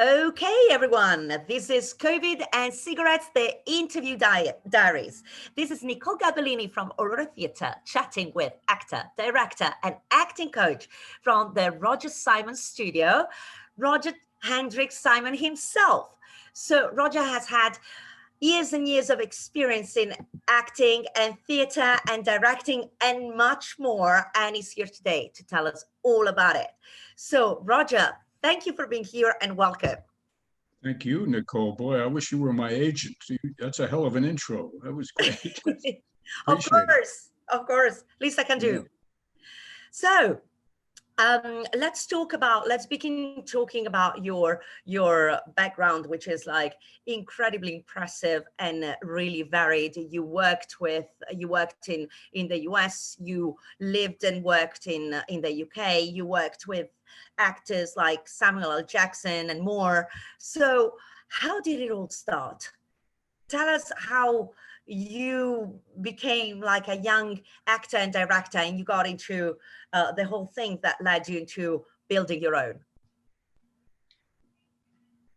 Okay, everyone, this is COVID and Cigarettes, the interview diaries. This is Nicole Garbellini from Aurora Theatre, chatting with actor, director, and acting coach from the Roger Simon studio, Roger Hendrick Simon himself. So Roger has had years and years of experience in acting and theatre and directing and much more, and he's here today to tell us all about it. So Roger, thank you for being here and welcome. Thank you, Nicole. Boy, I wish you were my agent. That's a hell of an intro. That was great. Of course. Least I can do. So let's begin talking about your background, which is like incredibly impressive and really varied. You worked in the US, you lived and worked in the UK, you worked with actors like Samuel L. Jackson and more. So how did it all start? Tell us how you became like a young actor and director and you got into the whole thing that led you into building your own.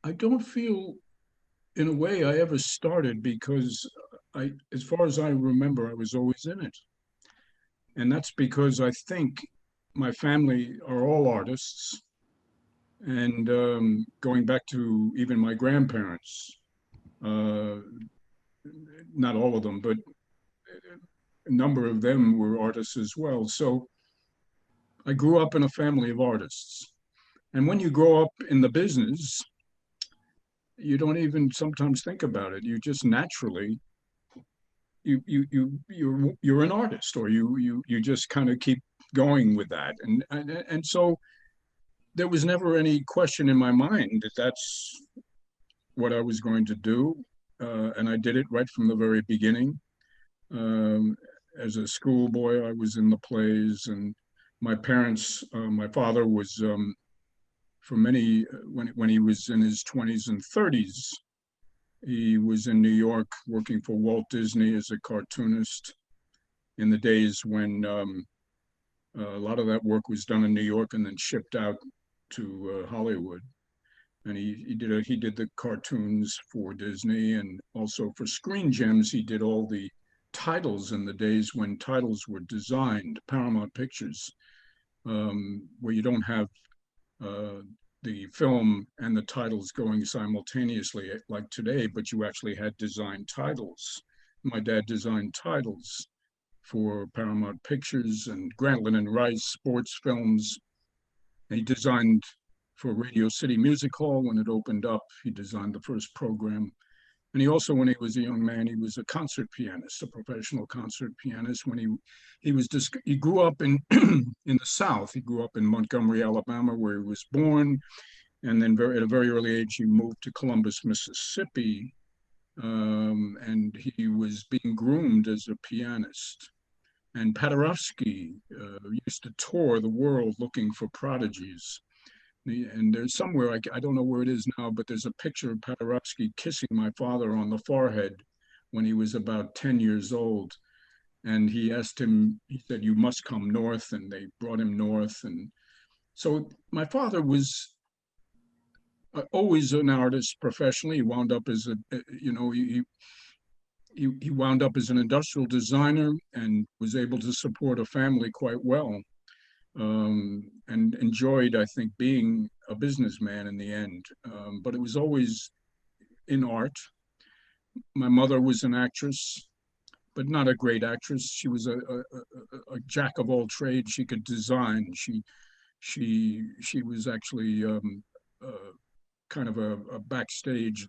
I don't feel, in a way, I ever started because as far as I remember, I was always in it. And that's because I think my family are all artists. And going back to even my grandparents, not all of them, but a number of them were artists as well. So I grew up in a family of artists. And when you grow up in the business, you don't even sometimes think about it. You just naturally, you're an artist, or you just kind of keep going with that. And so there was never any question in my mind that that's what I was going to do. And I did it right from the very beginning. As a schoolboy, I was in the plays, and my parents, my father was, for many, when he was in his 20s and 30s, he was in New York working for Walt Disney as a cartoonist in the days when a lot of that work was done in New York and then shipped out to Hollywood. And he did the cartoons for Disney, and also for Screen Gems, he did all the titles in the days when titles were designed, Paramount Pictures, where you don't have the film and the titles going simultaneously like today, but you actually had designed titles. My dad designed titles for Paramount Pictures and Grantland and Rice sports films. And he designed for Radio City Music Hall when it opened up. He designed the first program. And he also, when he was a young man, he was a concert pianist, a professional concert pianist. When he grew up in in the South. He grew up in Montgomery, Alabama, where he was born. And then at a very early age, he moved to Columbus, Mississippi. And he was being groomed as a pianist. And Paderewski used to tour the world looking for prodigies. And there's somewhere, I don't know where it is now, but there's a picture of Paderewski kissing my father on the forehead when he was about 10 years old. And he asked him, he said, "You must come north." And they brought him north. And so my father was always an artist professionally. He wound up as he wound up as an industrial designer and was able to support a family quite well. And enjoyed, I think, being a businessman in the end. But it was always in art. My mother was an actress, but not a great actress. She was a jack of all trades. She could design. She was actually kind of a backstage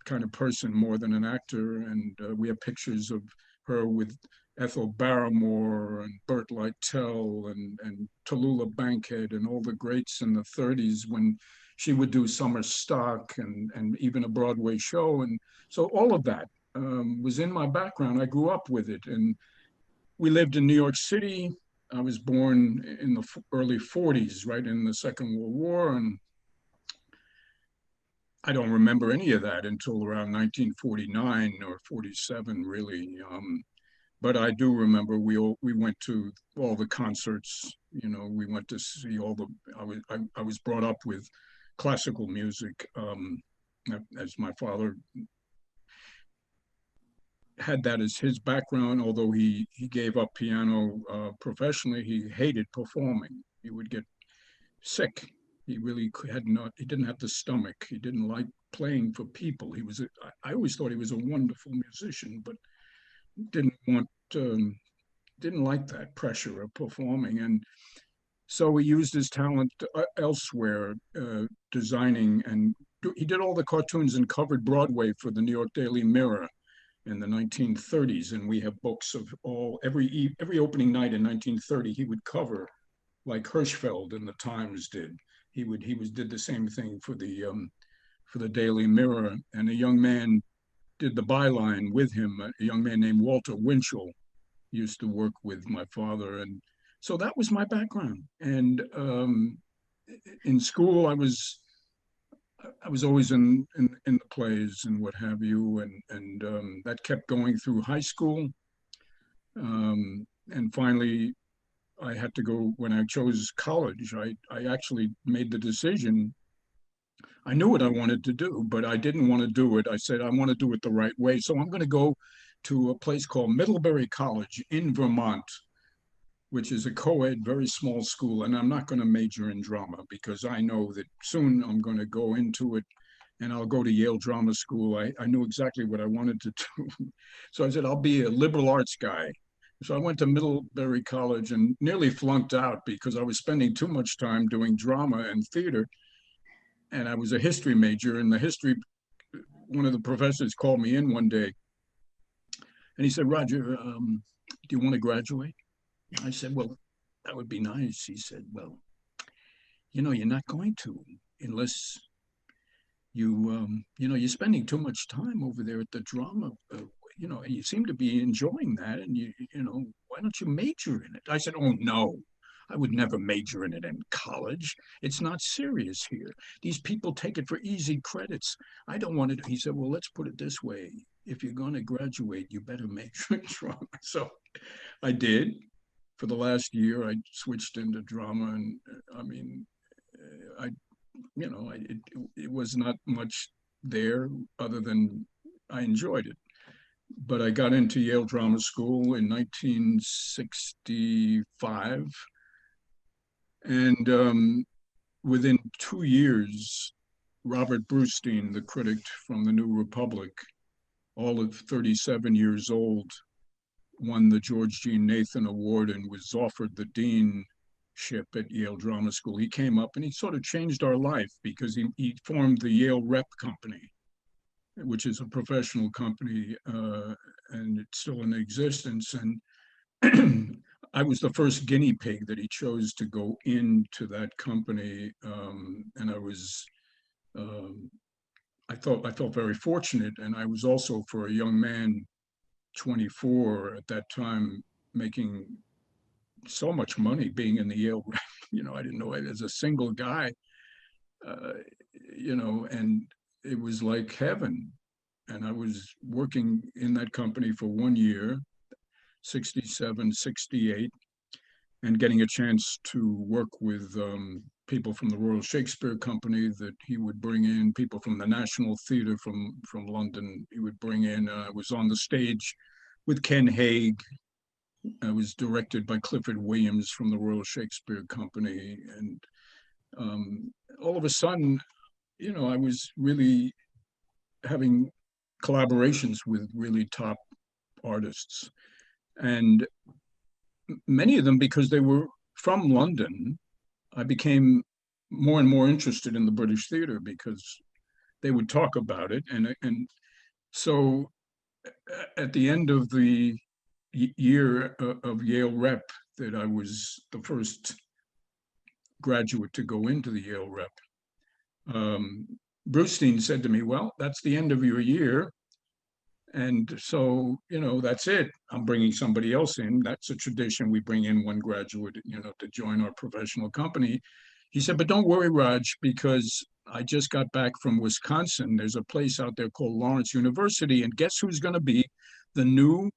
kind of person more than an actor. And we have pictures of her with Ethel Barrymore and Burt Lytell and Tallulah Bankhead and all the greats in the 30s when she would do summer stock and even a Broadway show. And so all of that was in my background. I grew up with it. And we lived in New York City. I was born in the early 40s, right in the Second World War. And I don't remember any of that until around 1949 or 47, really. But I do remember we went to all the concerts. You know, we went to see all the. I was brought up with classical music, as my father had that as his background. Although he gave up piano professionally, he hated performing. He would get sick. He really had not. He didn't have the stomach. He didn't like playing for people. I always thought he was a wonderful musician, but didn't want. Didn't like that pressure of performing, and so he used his talent elsewhere, designing, and he did all the cartoons and covered Broadway for the New York Daily Mirror in the 1930s. And we have books of every opening night in 1930 he would cover, like Hirschfeld and the Times did. Did the same thing for the Daily Mirror, and a young man did the byline with him. A young man named Walter Winchell used to work with my father, and so that was my background. And in school, I was always in the plays and what have you, and that kept going through high school. And finally, I had to go when I chose college. I actually made the decision. I knew what I wanted to do, but I didn't want to do it. I said, I want to do it the right way. So I'm going to go to a place called Middlebury College in Vermont, which is a co-ed, very small school. And I'm not going to major in drama because I know that soon I'm going to go into it and I'll go to Yale Drama School. I knew exactly what I wanted to do. So I said, I'll be a liberal arts guy. So I went to Middlebury College and nearly flunked out because I was spending too much time doing drama and theater. And I was a history major, and one of the professors called me in one day and he said, Roger, do you want to graduate? I said, well, that would be nice. He said, well, you're not going to unless you're spending too much time over there at the drama. You seem to be enjoying that, and why don't you major in it? I said, oh no, I would never major in it in college. It's not serious here. These people take it for easy credits. I don't want to. He said, well, let's put it this way. If you're going to graduate, you better major in drama. So I did. For the last year, I switched into drama, and I mean, it was not much there other than I enjoyed it. But I got into Yale Drama School in 1965, and within 2 years, Robert Brustein, the critic from the New Republic, all of 37 years old, won the George Jean Nathan Award and was offered the deanship at Yale Drama School. He came up and he sort of changed our life because he formed the Yale Rep Company, which is a professional company, and it's still in existence. And I was the first guinea pig that he chose to go into that company, and I felt very fortunate. And I was also, for a young man, 24 at that time, making so much money being in the Yale. I didn't know it as a single guy, and it was like heaven. And I was working in that company for 1 year, 67, 68, and getting a chance to work with people from the Royal Shakespeare Company that he would bring in, people from the National Theatre from London he would bring in. I was on the stage with Ken Haig. I was directed by Clifford Williams from the Royal Shakespeare Company. And all of a sudden, I was really having collaborations with really top artists. And many of them, because they were from London, I became more and more interested in the British theater because they would talk about it. And so at the end of the year of Yale Rep, that I was the first graduate to go into the Yale Rep, Brustein said to me, well, that's the end of your year. And so, that's it. I'm bringing somebody else in. That's a tradition. We bring in one graduate, to join our professional company. He said, but don't worry, Raj, because I just got back from Wisconsin. There's a place out there called Lawrence University. And guess who's going to be the new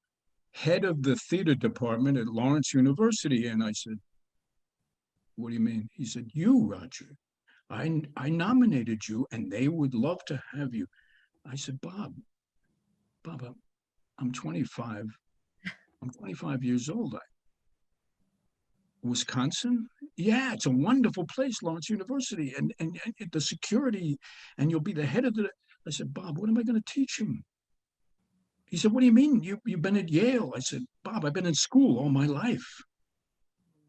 head of the theater department at Lawrence University? And I said, what do you mean? He said, you, Roger. I nominated you and they would love to have you. I said, Bob, I'm 25. I'm 25 years old. Wisconsin? Yeah, it's a wonderful place, Lawrence University, and the security, and you'll be the head of the. I said, Bob, what am I going to teach him? He said, what do you mean? You've been at Yale? I said, Bob, I've been in school all my life.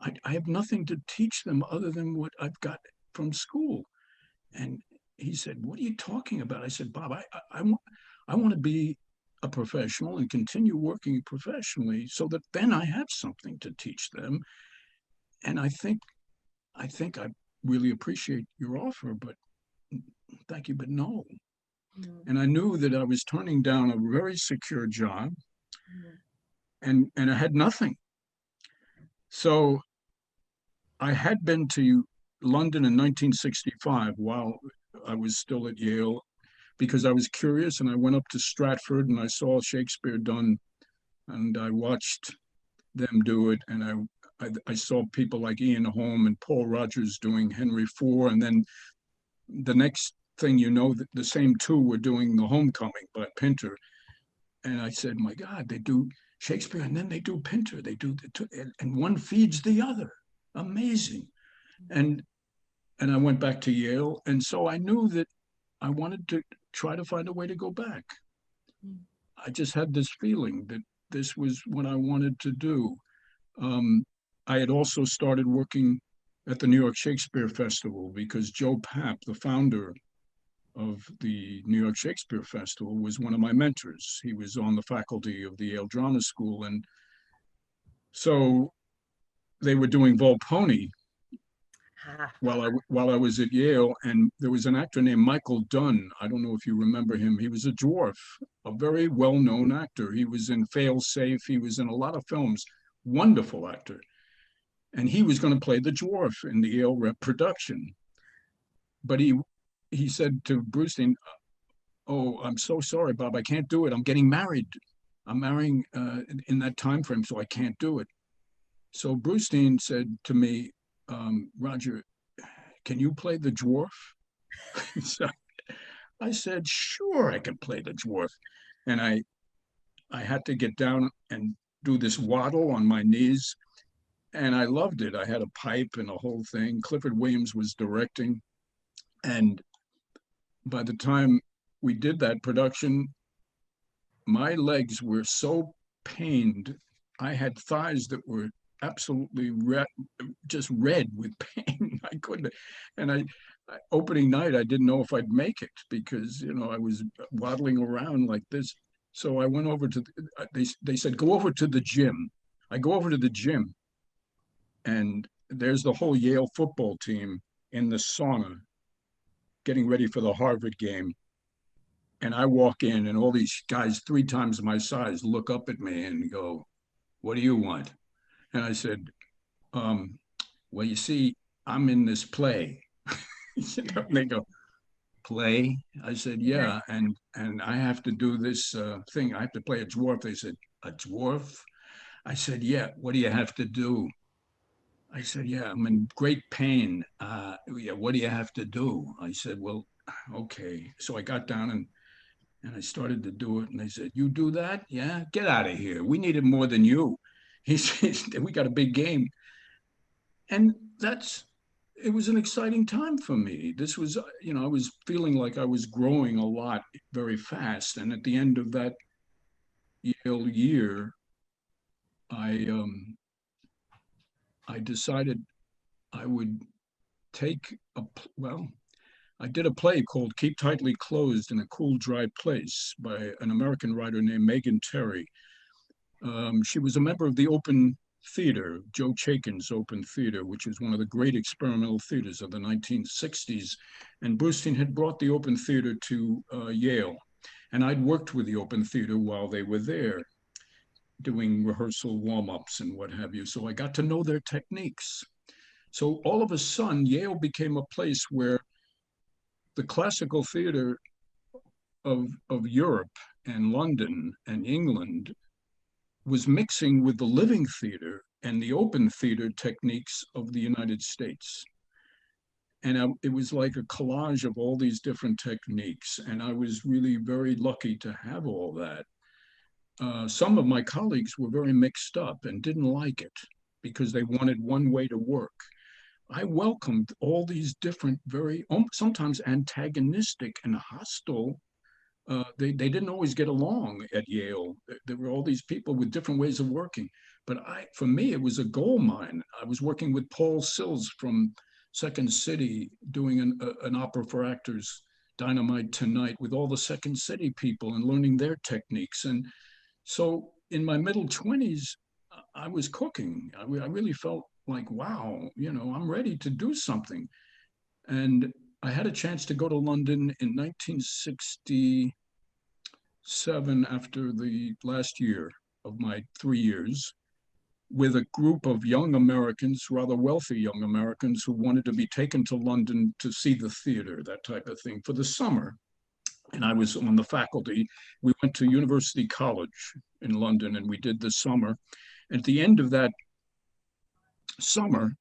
I have nothing to teach them other than what I've got from school. And he said, what are you talking about? I said, Bob, I want to be a professional and continue working professionally so that then I have something to teach them. And I really appreciate your offer, but thank you, but no. Mm. And I knew that I was turning down a very secure job, and I had nothing. So I had been to London in 1965 while I was still at Yale because I was curious, and I went up to Stratford and I saw Shakespeare done, and I watched them do it, and I saw people like Ian Holm and Paul Rogers doing Henry IV, and then the next thing you know, the same two were doing The Homecoming by Pinter, and I said, my God, they do Shakespeare and then they do Pinter, they do the two, and one feeds the other. Amazing. And I went back to Yale, and so I knew that I wanted to try to find a way to go back. I just had this feeling that this was what I wanted to do. Um, I had also started working at the New York Shakespeare Festival because Joe Papp, the founder of the New York Shakespeare Festival, was one of my mentors. He was on the faculty of the Yale Drama School. And so they were doing Volpone while I was at Yale, and there was an actor named Michael Dunn. I don't know if you remember him. He was a dwarf, a very well-known actor. He was in Fail Safe. He was in a lot of films. Wonderful actor. And he was going to play the dwarf in the Yale Rep production. But he said to Brustein, "Oh, I'm so sorry, Bob. I can't do it. I'm getting married. I'm marrying in that time frame, so I can't do it." So Brustein said to me, "Roger, can you play the dwarf?" So I said, "Sure, I can play the dwarf." And I had to get down and do this waddle on my knees, and I loved it. I had a pipe and a whole thing. Clifford Williams was directing, and by the time we did that production, my legs were so pained. I had thighs that were absolutely just red with pain. I couldn't, and opening night, I didn't know if I'd make it because I was waddling around like this. So I went over to they said go over to the gym. I go over to the gym, and there's the whole Yale football team in the sauna getting ready for the Harvard game. And I walk in, and all these guys 3 times my size look up at me and go, "What do you want?" And I said, "Well, you see, I'm in this play." And they go, "Play?" I said, "Yeah, and I have to do this thing. I have to play a dwarf." They said, "A dwarf?" I said, "Yeah. What do you have to do?" I said, "Yeah, I'm in great pain. Yeah, what do you have to do?" I said, "Well, okay." So I got down and I started to do it. And they said, "You do that? Yeah, get out of here. We need it more than you." He said, "We got a big game." And it was an exciting time for me. This was, I was feeling like I was growing a lot very fast. And at the end of that Yale year, I, um, I decided I would take well, I did a play called Keep Tightly Closed in a Cool, Dry Place by an American writer named Megan Terry. She was a member of the Open Theater, Joe Chaikin's Open Theater, which was one of the great experimental theaters of the 1960s. And Brustein had brought the Open Theater to Yale. And I'd worked with the Open Theater while they were there, doing rehearsal warm-ups and what have you. So I got to know their techniques. So all of a sudden, Yale became a place where the classical theater of Europe and London and England was mixing with the living theater and the open theater techniques of the United States. it was like a collage of all these different techniques. And I was really very lucky to have all that. Some of my colleagues were very mixed up and didn't like it because they wanted one way to work. I welcomed all these different, very sometimes antagonistic and hostile. They didn't always get along at Yale. There were all these people with different ways of working. But for me, it was a gold mine. I was working with Paul Sills from Second City, doing an opera for actors, Dynamite Tonight, with all the Second City people and learning their techniques. And so in my middle 20s, I was cooking. I really felt like, wow, I'm ready to do something. And I had a chance to go to London in 1967 after the last year of my 3 years with a group of young Americans, rather wealthy young Americans, who wanted to be taken to London to see the theater, that type of thing, for the summer. And I was on the faculty. We went to University College in London and we did the summer. At the end of that summer,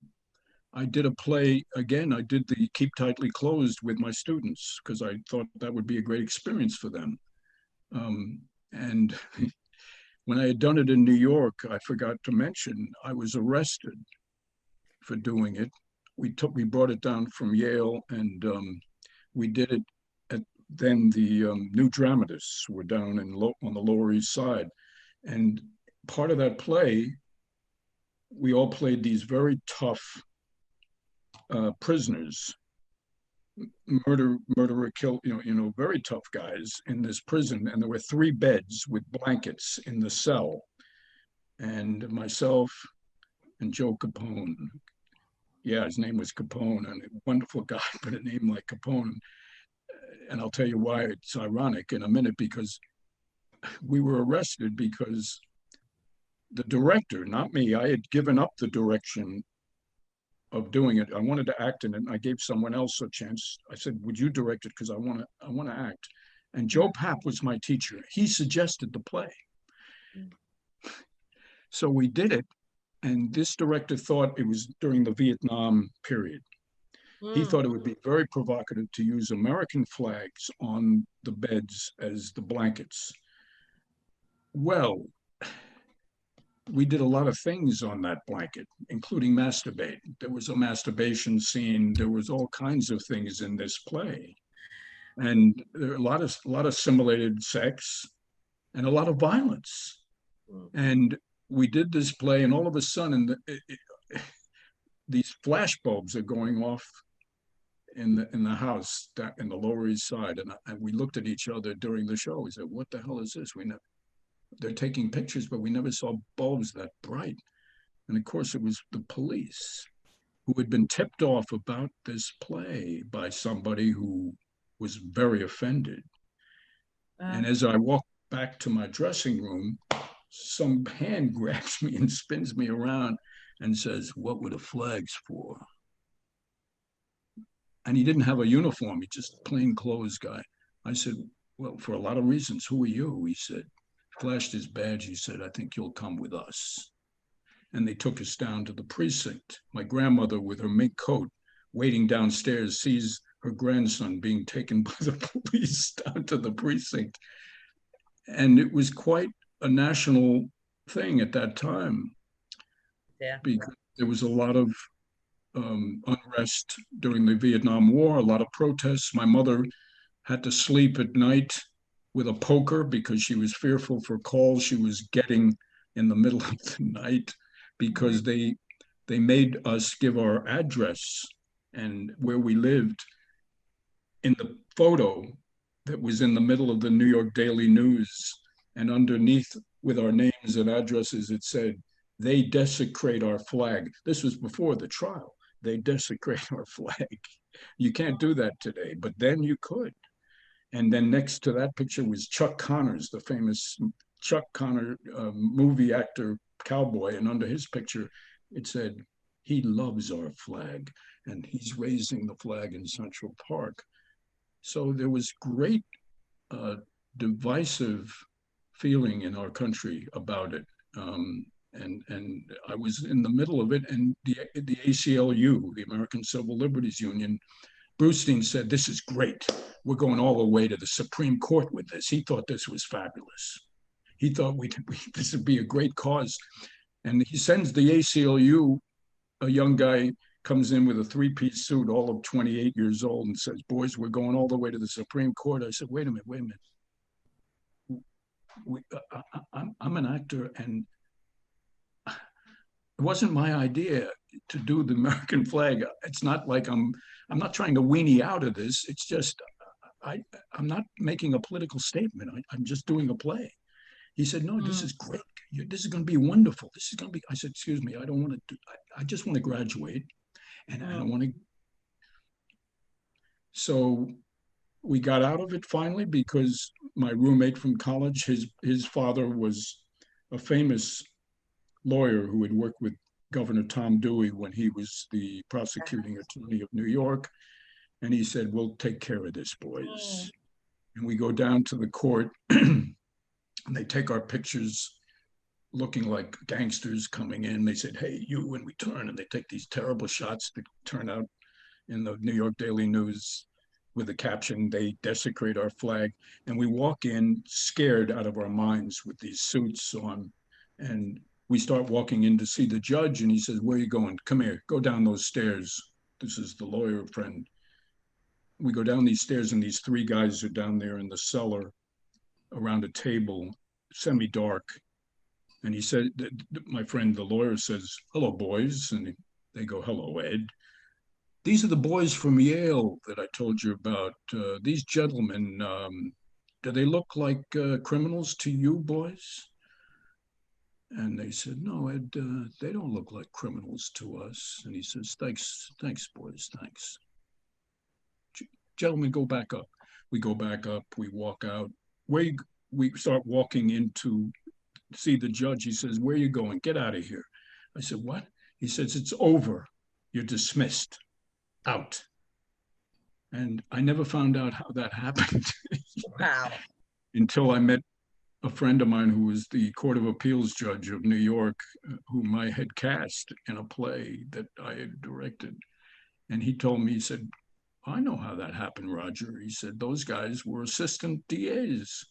I did a play again. I did the Keep Tightly Closed with my students because I thought that would be a great experience for them. And when I had done it in New York, I forgot to mention, I was arrested for doing it. We brought it down from Yale and we did it at then the New Dramatists were down on the Lower East Side. And part of that play, we all played these very tough prisoners, murderer, kill, very tough guys in this prison. And there were 3 beds with blankets in the cell. And myself and Joe Capone, yeah, his name was Capone, and a wonderful guy, but a name like Capone. And I'll tell you why it's ironic in a minute, because we were arrested because the director, not me, I had given up the direction of doing it. I wanted to act in it, and I gave someone else a chance. I said, "Would you direct it? Because I want to act." And Joe Papp was my teacher. He suggested the play, so we did it. And this director thought it was during the Vietnam period. He thought it would be very provocative to use American flags on the beds as the blankets. Well, we did a lot of things on that blanket, including masturbate. There was a masturbation scene. There was all kinds of things in this play. And there were a lot of simulated sex and a lot of violence. And we did this play, and all of a sudden, these flash bulbs are going off in the house in the Lower East Side. And we looked at each other during the show. We said, "What the hell is this? They're taking pictures, but we never saw bulbs that bright." And of course, it was the police who had been tipped off about this play by somebody who was very offended. And as I walked back to my dressing room, some hand grabs me and spins me around and says, "What were the flags for?" And he didn't have a uniform. He just plain clothes guy. I said, "Well, for a lot of reasons. Who are you?" He said, flashed his badge. He said, "I think you'll come with us." And they took us down to the precinct. My grandmother, with her mink coat, waiting downstairs, sees her grandson being taken by the police down to the precinct. And it was quite a national thing at that time. Yeah. Because there was a lot of unrest during the Vietnam War, a lot of protests. My mother had to sleep at night with a poker because she was fearful for calls she was getting in the middle of the night, because they made us give our address and where we lived in the photo that was in the middle of the New York Daily News. And underneath, with our names and addresses, it said, "They desecrate our flag." This was before the trial. "They desecrate our flag." You can't do that today, but then you could. And then next to that picture was Chuck Connors, the famous Chuck Connor movie actor, cowboy. And under his picture, it said, "He loves our flag." And he's raising the flag in Central Park. So there was great divisive feeling in our country about it. and I was in the middle of it, and the ACLU, the American Civil Liberties Union, Brustein said, "This is great. We're going all the way to the Supreme Court with this." He thought this was fabulous. He thought this would be a great cause. And he sends the ACLU, a young guy comes in with a three-piece suit, all of 28 years old, and says, "Boys, we're going all the way to the Supreme Court." I said, wait a minute. I'm an actor, and it wasn't my idea to do the American flag. It's not like I'm not trying to weenie out of this. It's just, I'm not making a political statement. I'm just doing a play. He said, "No, this is great. This is going to be wonderful. This is going to be," I said, "Excuse me, I don't want to do, I just want to graduate, and I don't want to." So we got out of it finally because my roommate from college, his father was a famous lawyer who had worked with Governor Tom Dewey when he was the prosecuting attorney of New York. And he said, "We'll take care of this, boys." And we go down to the court and they take our pictures looking like gangsters coming in. They said, "Hey, you," when we turn, and they take these terrible shots that turn out in the New York Daily News with the caption, "They desecrate our flag." And we walk in scared out of our minds with these suits on. And we start walking in to see the judge, and he says, "Where are you going? Come here, go down those stairs." This is the lawyer friend. We go down these stairs, and these three guys are down there in the cellar around a table, semi-dark. And he said, my friend, the lawyer, says, "Hello, boys." And they go, "Hello, Ed. These are the boys from Yale that I told you about. These gentlemen, do they look like criminals to you, boys?" And they said, "No, Ed, they don't look like criminals to us." And he says, thanks, boys, thanks. "Gentlemen, go back up." We go back up, we walk out. We start walking in to see the judge. He says, "Where are you going? Get out of here." I said, "What?" He says, "It's over. You're dismissed. Out." And I never found out how that happened. Wow. Until I met a friend of mine who was the Court of Appeals judge of New York, whom I had cast in a play that I had directed. And he told me, he said, "I know how that happened, Roger." He said, "Those guys were assistant DAs,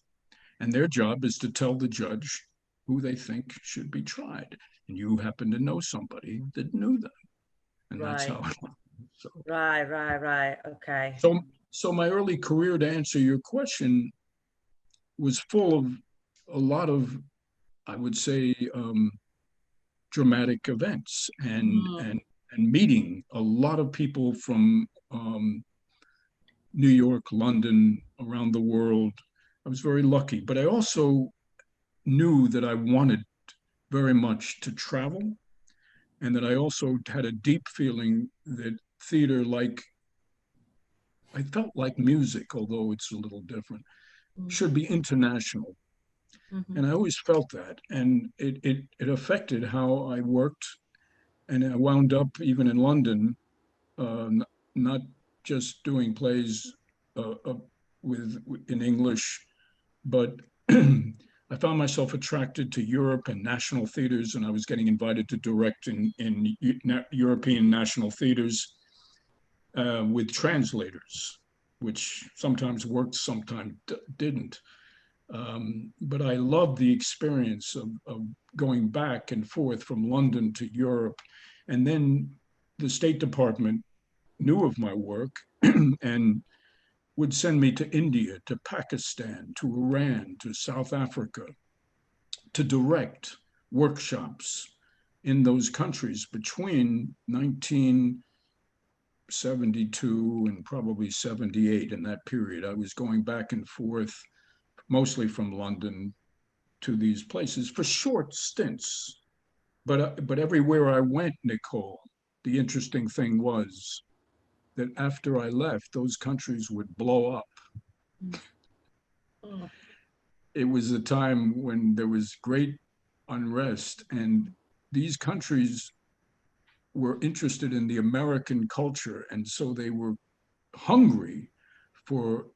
and their job is to tell the judge who they think should be tried. And you happen to know somebody that knew them." And that's how it went. So, Right. Okay. So my early career, to answer your question, was full of a lot of, I would say, dramatic events and meeting a lot of people from New York, London, around the world. I was very lucky, but I also knew that I wanted very much to travel, and that I also had a deep feeling that theater, I felt like music, although it's a little different, should be international. And I always felt that. And it affected how I worked. And I wound up even in London, not just doing plays in English, but I found myself attracted to Europe and national theaters, and I was getting invited to direct in European national theaters with translators, which sometimes worked, sometimes didn't. But I loved the experience of going back and forth from London to Europe. And then the State Department knew of my work and would send me to India, to Pakistan, to Iran, to South Africa, to direct workshops in those countries between 1972 and probably 78. In that period, I was going back and forth, mostly from London, to these places for short stints. But everywhere I went, Nicole, the interesting thing was that after I left, those countries would blow up. It was a time when there was great unrest, and these countries were interested in the American culture, and so they were hungry for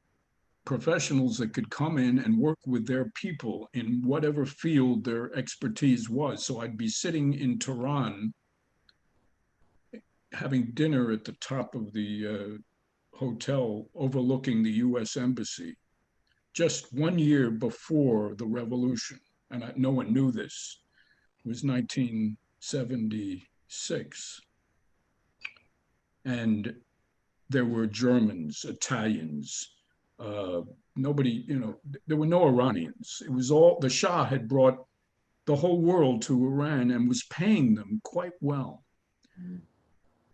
professionals that could come in and work with their people in whatever field their expertise was. So I'd be sitting in Tehran having dinner at the top of the hotel overlooking the US Embassy just 1 year before the revolution. And no one knew this. It was 1976. And there were Germans, Italians, nobody, there were no Iranians. It was all, the Shah had brought the whole world to Iran and was paying them quite well.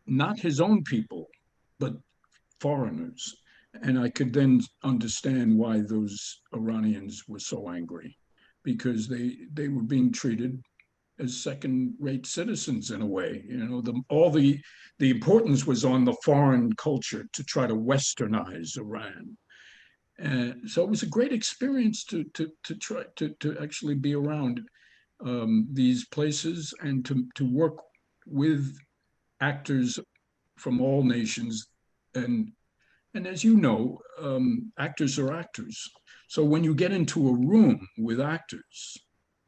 Not his own people, but foreigners. And I could then understand why those Iranians were so angry, because they were being treated as second-rate citizens in a way. All the importance was on the foreign culture to try to westernize Iran. And so it was a great experience to try to actually be around these places and to work with actors from all nations. And as you know, actors are actors. So when you get into a room with actors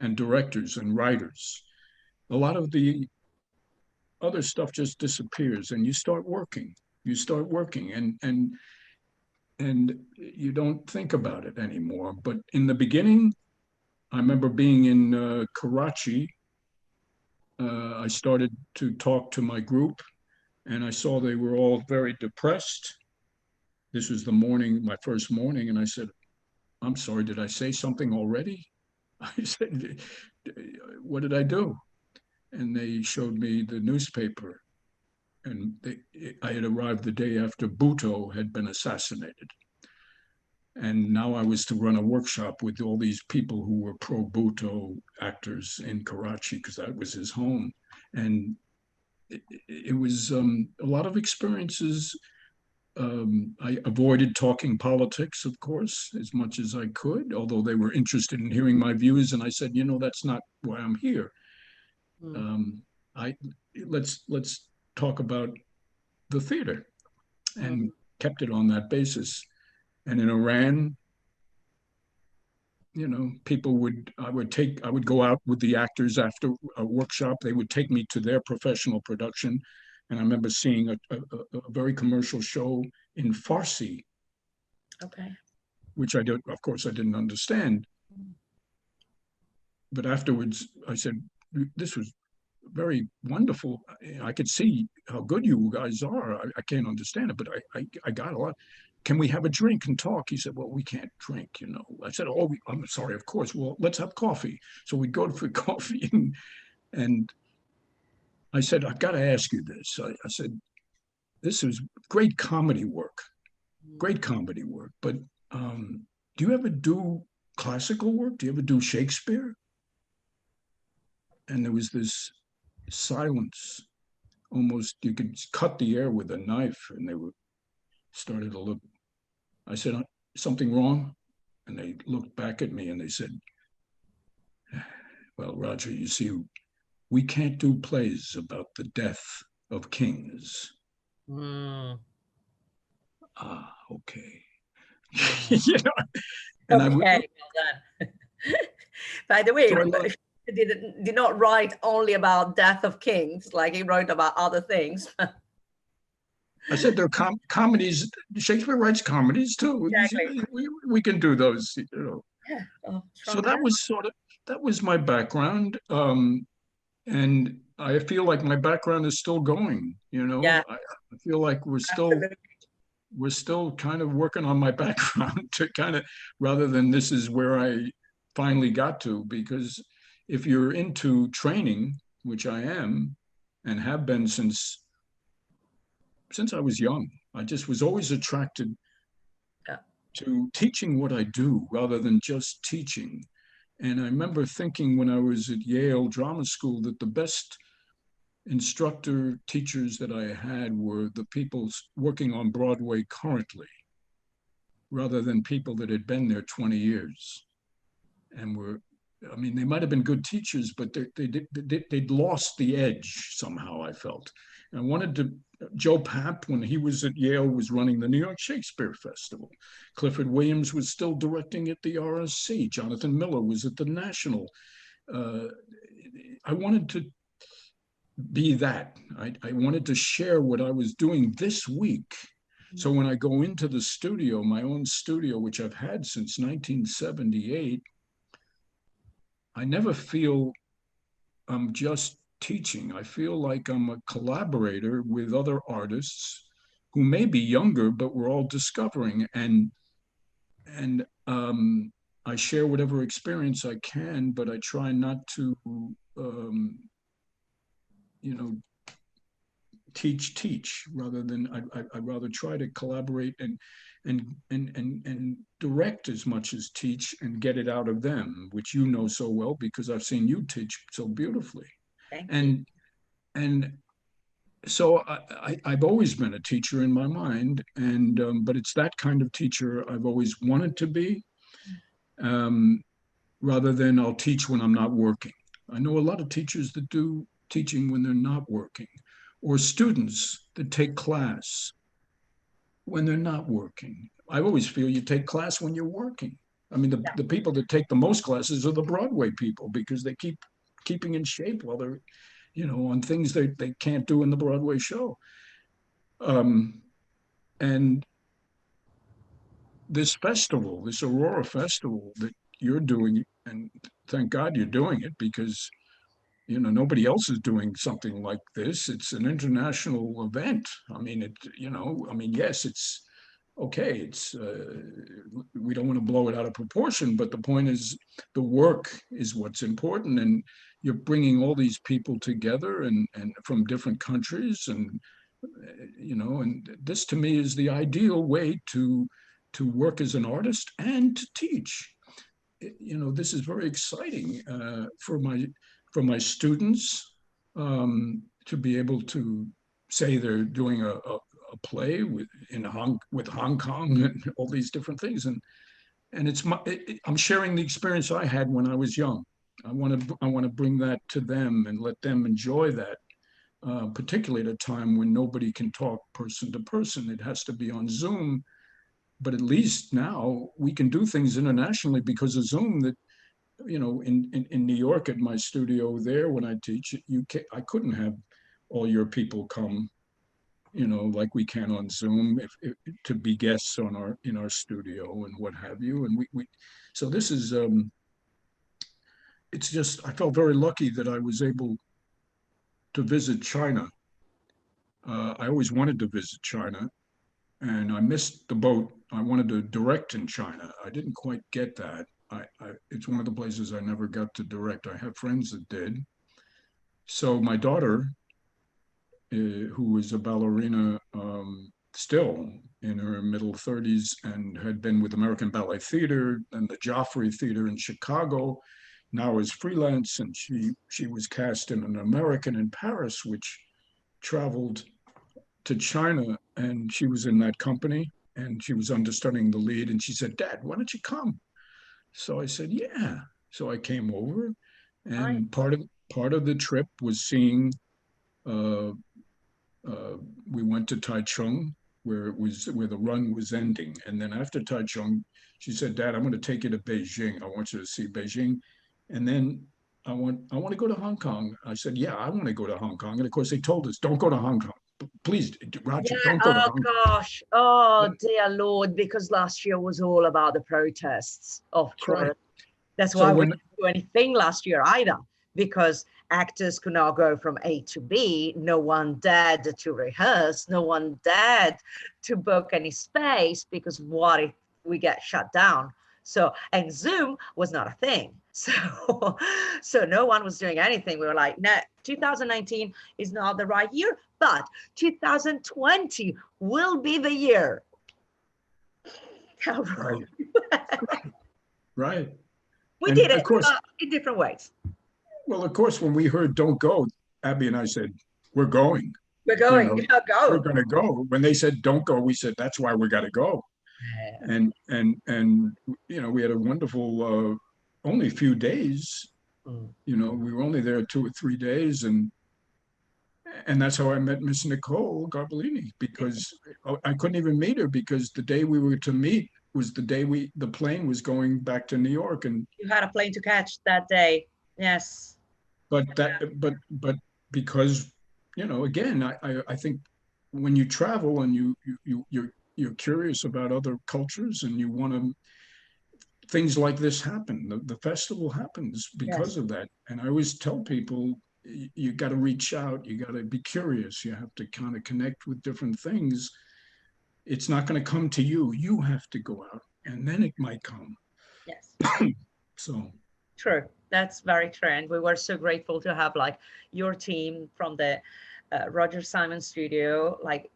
and directors and writers, a lot of the other stuff just disappears, and you start working. And you don't think about it anymore. But in the beginning, I remember being in Karachi. I started to talk to my group, and I saw they were all very depressed. This was the morning, my first morning, and I said, "I'm sorry, did I say something already?" I said, "What did I do?" And they showed me the newspaper, and I had arrived the day after Bhutto had been assassinated. And now I was to run a workshop with all these people who were pro-Bhutto actors in Karachi, because that was his home. And it was a lot of experiences. I avoided talking politics, of course, as much as I could, although they were interested in hearing my views. And I said, that's not why I'm here. Let's talk about the theater, and kept it on that basis. And in Iran, I would go out with the actors after a workshop. They would take me to their professional production. And I remember seeing a very commercial show in Farsi, which of course, I didn't understand. But afterwards, I said, this was very wonderful. I could see how good you guys are. I can't understand it, but I got a lot. Can we have a drink and talk? He said, well, we can't drink, I said, I'm sorry, of course. Well, let's have coffee. So we'd go for coffee. And I said, I've got to ask you this. I said, this is great comedy work. But do you ever do classical work? Do you ever do Shakespeare? And there was this silence. Almost you could cut the air with a knife, and they started to look. I said, something wrong? And they looked back at me and they said, well, Roger, you see, we can't do plays about the death of kings. Okay. And okay, well done. By the way, so he did not write only about death of kings, like he wrote about other things. I said they're comedies. Shakespeare writes comedies too. Exactly. We can do those, Yeah. So that was my background, and I feel like my background is still going. Yeah. I feel like we're still kind of working on my background to kind of, rather than this is where I finally got to. Because if you're into training, which I am and have been since I was young, I just was always attracted to teaching what I do rather than just teaching. And I remember thinking when I was at Yale Drama School that the best teachers that I had were the people working on Broadway currently, rather than people that had been there 20 years and were I mean, they might have been good teachers, but they'd lost the edge somehow, I felt. And I wanted to, Joe Papp, when he was at Yale, was running the New York Shakespeare Festival. Clifford Williams was still directing at the RSC. Jonathan Miller was at the National. I wanted to be that. I wanted to share what I was doing this week. So when I go into the studio, my own studio, which I've had since 1978, I never feel I'm just teaching. I feel like I'm a collaborator with other artists who may be younger, but we're all discovering. And I share whatever experience I can, but I try not to, you know, teach rather than I'd rather try to collaborate and direct as much as teach and get it out of them, which you know so well because I've seen you teach so beautifully. Thank you. And so I've always been a teacher in my mind, and but it's that kind of teacher I've always wanted to be, rather than I'll teach when I'm not working. I know a lot of teachers that do teaching when they're not working, or students that take class when they're not working. I always feel you take class when you're working. I mean, the people that take the most classes are the Broadway people because they keep keeping in shape while they're, you know, on things they can't do in the Broadway show. And this festival, this Aurora festival that you're doing, and thank God you're doing it because, you know, nobody else is doing something like this. It's an international event. I mean, yes, it's okay. It's we don't want to blow it out of proportion, but the point is the work is what's important. And you're bringing all these people together and from different countries. And, you know, and this to me is the ideal way to work as an artist and to teach. You know, this is very exciting for my students to be able to say they're doing a play with Hong Kong and all these different things, and I'm sharing the experience I had when I was young. I want to bring that to them and let them enjoy that, particularly at a time when nobody can talk person to person. It has to be on Zoom, but at least now we can do things internationally because of Zoom. That, you know, in New York at my studio there when I teach, I couldn't have all your people come, you know, like we can on Zoom to be guests in our studio and what have you. And we so this is it's just I felt very lucky that I was able to visit China. I always wanted to visit China, and I missed the boat. I wanted to direct in China. I didn't quite get that. It's one of the places I never got to direct. I have friends that did. So my daughter, who is a ballerina still in her middle 30s and had been with American Ballet Theater and the Joffrey Theater in Chicago, now is freelance, and she was cast in An American in Paris, which traveled to China, and she was in that company, and she was understudying the lead, and she said, "Dad, why don't you come?" So I said, "Yeah." So I came over, and part of the trip was seeing. We went to Taichung, where the run was ending, and then after Taichung, she said, "Dad, I'm going to take you to Beijing. I want you to see Beijing, and then I want to go to Hong Kong." I said, "Yeah, I want to go to Hong Kong," and of course they told us, "Don't go to Hong Kong. Please, Roger, Yeah, don't go to oh Hong Kong." gosh, oh dear Lord, because last year was all about the protests, of That's course. right. That's So why we when didn't do anything last year either, because actors could not go from A to B. No one dared to rehearse. No one dared to book any space because what if we get shut down? So, and Zoom was not a thing. So no one was doing anything. We were like, no, 2019 is not the right year, but 2020 will be the year. How wrong. Right. We And did of it, course, in different ways. well, of course, when we heard "Don't go," Abby and I said, "We're going. We're You going, know, we're go. going to go." When they said "Don't go," we said, "That's why we got to go." Yeah. And you know, we had a wonderful only a few days. Mm. You know, we were only there 2 or 3 days, and that's how I met Miss Nicole Garbellini, because I couldn't even meet her because the day we were to meet was the day the plane was going back to New York, and You had a plane to catch that day. Yes. but because, you know, again, I think when you travel and you're curious about other cultures and you want to, things like this happen. The festival happens because Yes. of that. And I always tell people, you got to reach out, you got to be curious, you have to kind of connect with different things. It's not going to come to you. You have to go out, and then it might come. Yes. So True. That's very true. And we were so grateful to have like your team from the Roger Simon studio. Like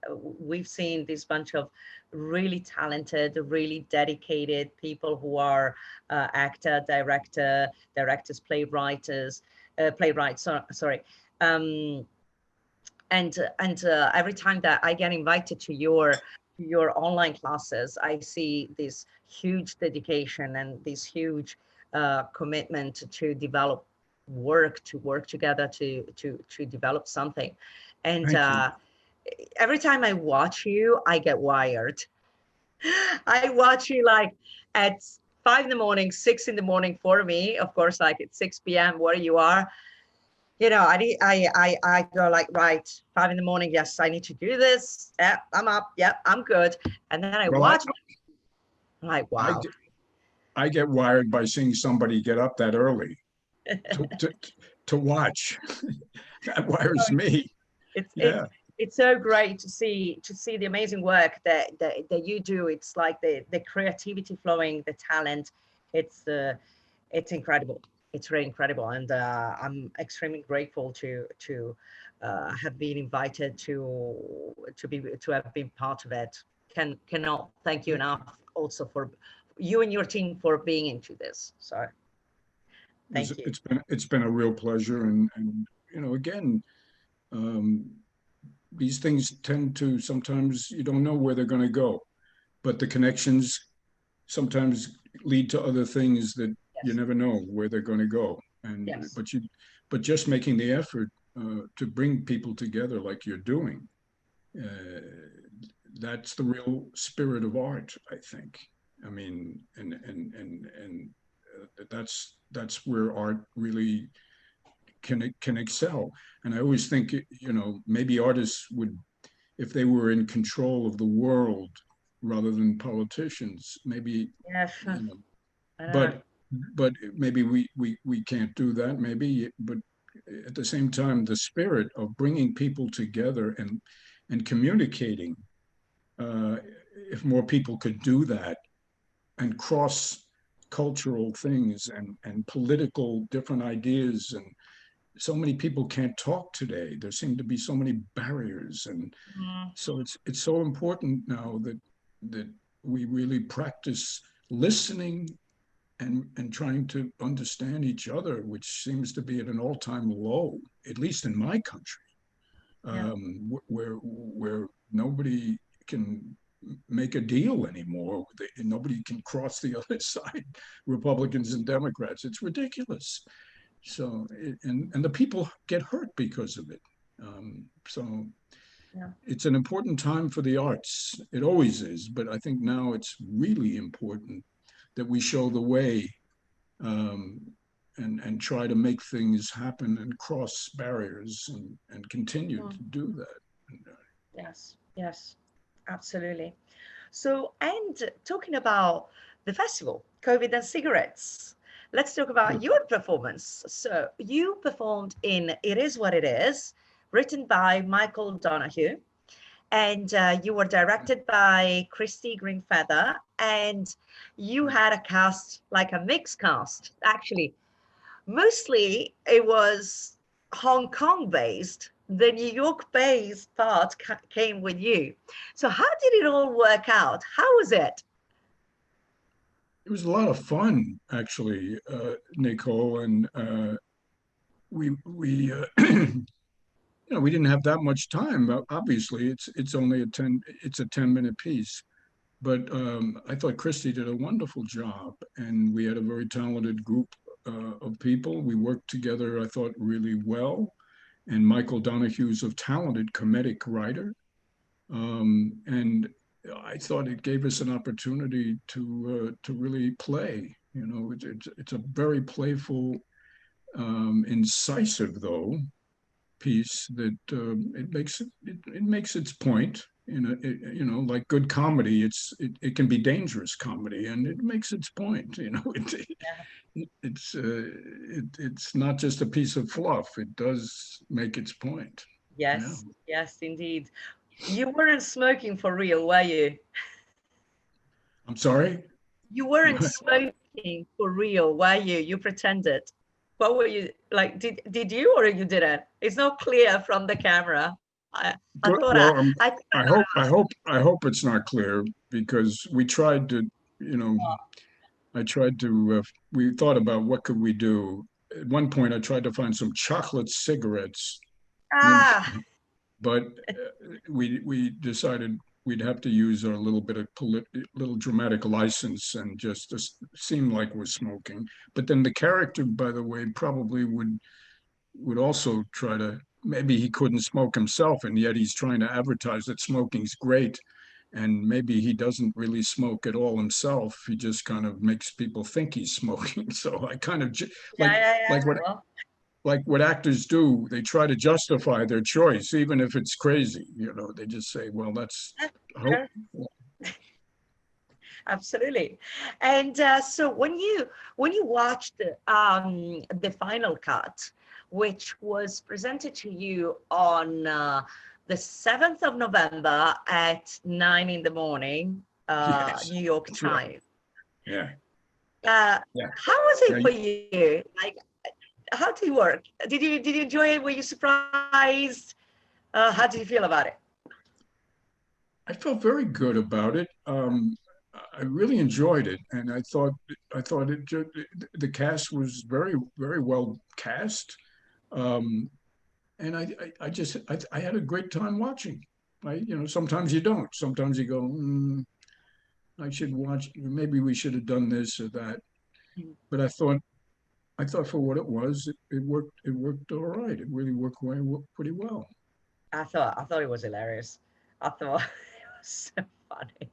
we've seen this bunch of really talented, really dedicated people who are actor, directors, playwrights. Sorry. Um, and every time that I get invited to your online classes, I see this huge dedication and this huge commitment to develop to work together to develop something. And thank you. every time I watch you, I get wired. I watch you like at 5 in the morning, 6 in the morning for me, of course, like at 6 p.m. where you are. You know, I go like, right, 5 in the morning. Yes, I need to do this. Yeah, I'm up. Yeah, I'm good. And then I Well, watch. I'm like, I, wow. I get wired by seeing somebody get up that early to, to, to watch. That wires me. it's Yeah. it's it's so great to see the amazing work that you do. It's like the creativity flowing, the talent. It's it's incredible. It's really incredible, and I'm extremely grateful to have been invited to have been part of it. Cannot thank you enough also for you and your team for being into this. So thank you. It's been a real pleasure, and you know, again, um, these things tend to, sometimes you don't know where they're going to go, but the connections sometimes lead to other things that you Yes. never know where they're going to go. And Yes. but just making the effort to bring people together like you're doing, uh, that's the real spirit of art, I think. I mean, and that's where art really can excel. And I always think, you know, maybe artists would, if they were in control of the world rather than politicians, maybe, Yeah, sure. you know, I know. but maybe we can't do that, maybe. But at the same time, the spirit of bringing people together and communicating, uh, if more people could do that and cross cultural things and political different ideas, and so many people can't talk today. There seem to be so many barriers, and Mm, so it's so important now that we really practice listening and trying to understand each other, which seems to be at an all-time low, at least in my country, yeah. where nobody can make a deal anymore. Nobody can cross the other side, Republicans and Democrats. It's ridiculous. So, and the people get hurt because of it. So Yeah. it's an important time for the arts. It always is, but I think now it's really important that we show the way, um, and try to make things happen and cross barriers and continue Mm, to do that. And, yes. Yes. Absolutely. So, and talking about the festival, COVID and cigarettes, let's talk about your performance. So, you performed in It Is What It Is, written by Michael Donahue, and you were directed by Christy Greenfeather, and you had a cast, like a mixed cast, actually. Mostly it was Hong Kong based. The New York based part came with you. So, how did it all work out? How was it? it was a lot of fun, actually, Nicole, and we you know, we didn't have that much time. Obviously, it's only a 10 minute piece, But I thought Christy did a wonderful job, and we had a very talented group of people. We worked together, I thought, really well. And Michael Donohue's a talented comedic writer. And I thought it gave us an opportunity to really play. You know, it's a very playful, incisive though piece that it makes its point. You know, like good comedy, it can be dangerous comedy, and it makes its point. You know, it's not just a piece of fluff. It does make its point. Yeah. Yes, yes, indeed. You weren't smoking for real, were you? I'm sorry. You weren't smoking for real, were you? You pretended. What were you like? Did you or you didn't? It's not clear from the camera. I Good. thought Well, I hope it's not clear because we tried to, you know, I tried to. We thought about what could we do. At one point, I tried to find some chocolate cigarettes, you know, ah but we decided we'd have to use our little bit of little dramatic license and just seem like we're smoking. But then the character, by the way, probably would also try to. Maybe he couldn't smoke himself, and yet he's trying to advertise that smoking's great. And maybe he doesn't really smoke at all himself. He just kind of makes people think he's smoking. So I kind of yeah, yeah, yeah. like what Well, like what actors do. They try to justify their choice, even if it's crazy. You know, they just say, "Well, that's hope." sure. Absolutely. And so when you watched the final cut, which was presented to you on the 7th of November at 9 in the morning, Yes, New York that's right. time. Yeah, yeah, How was yeah. it for you? Like, how did it work? Did you enjoy it? Were you surprised? How did you feel about it? I felt very good about it. I really enjoyed it, and I thought the cast was very well cast. Um, and I had a great time watching. You know, sometimes you don't. Sometimes you go, I should watch. Maybe we should have done this or that. But I thought for what it was, it worked. It worked all right. It really worked pretty well. I thought it was hilarious. I thought it was so funny.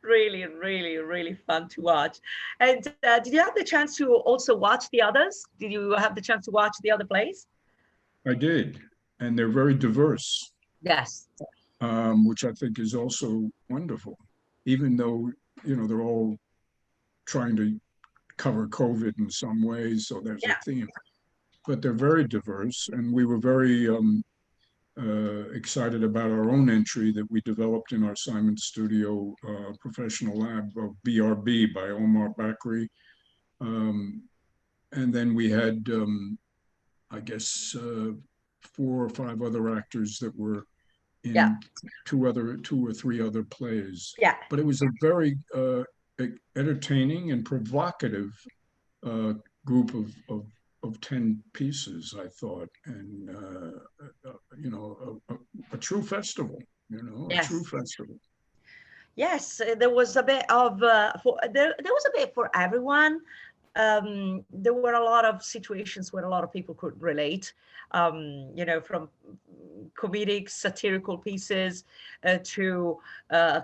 Really, really, really fun to watch. And did you have the chance to also watch the others? Did you have the chance to watch the other plays? I did, and they're very diverse, Yes. which I think is also wonderful. Even though they're all trying to cover COVID in some ways, so there's a Yeah. theme. But they're very diverse, and we were very excited about our own entry that we developed in our Simon Studio professional lab of BRB by Omar Bakri. Um, and then we had, I guess, 4 or 5 other actors that were Yeah. in 2 or 3 other plays. Yeah. But it was a very entertaining and provocative group of 10 pieces, I thought, and a true festival, a true Yes. festival. Yes, there was a bit of there was a bit for everyone. There were a lot of situations where a lot of people could relate, from comedic, satirical pieces to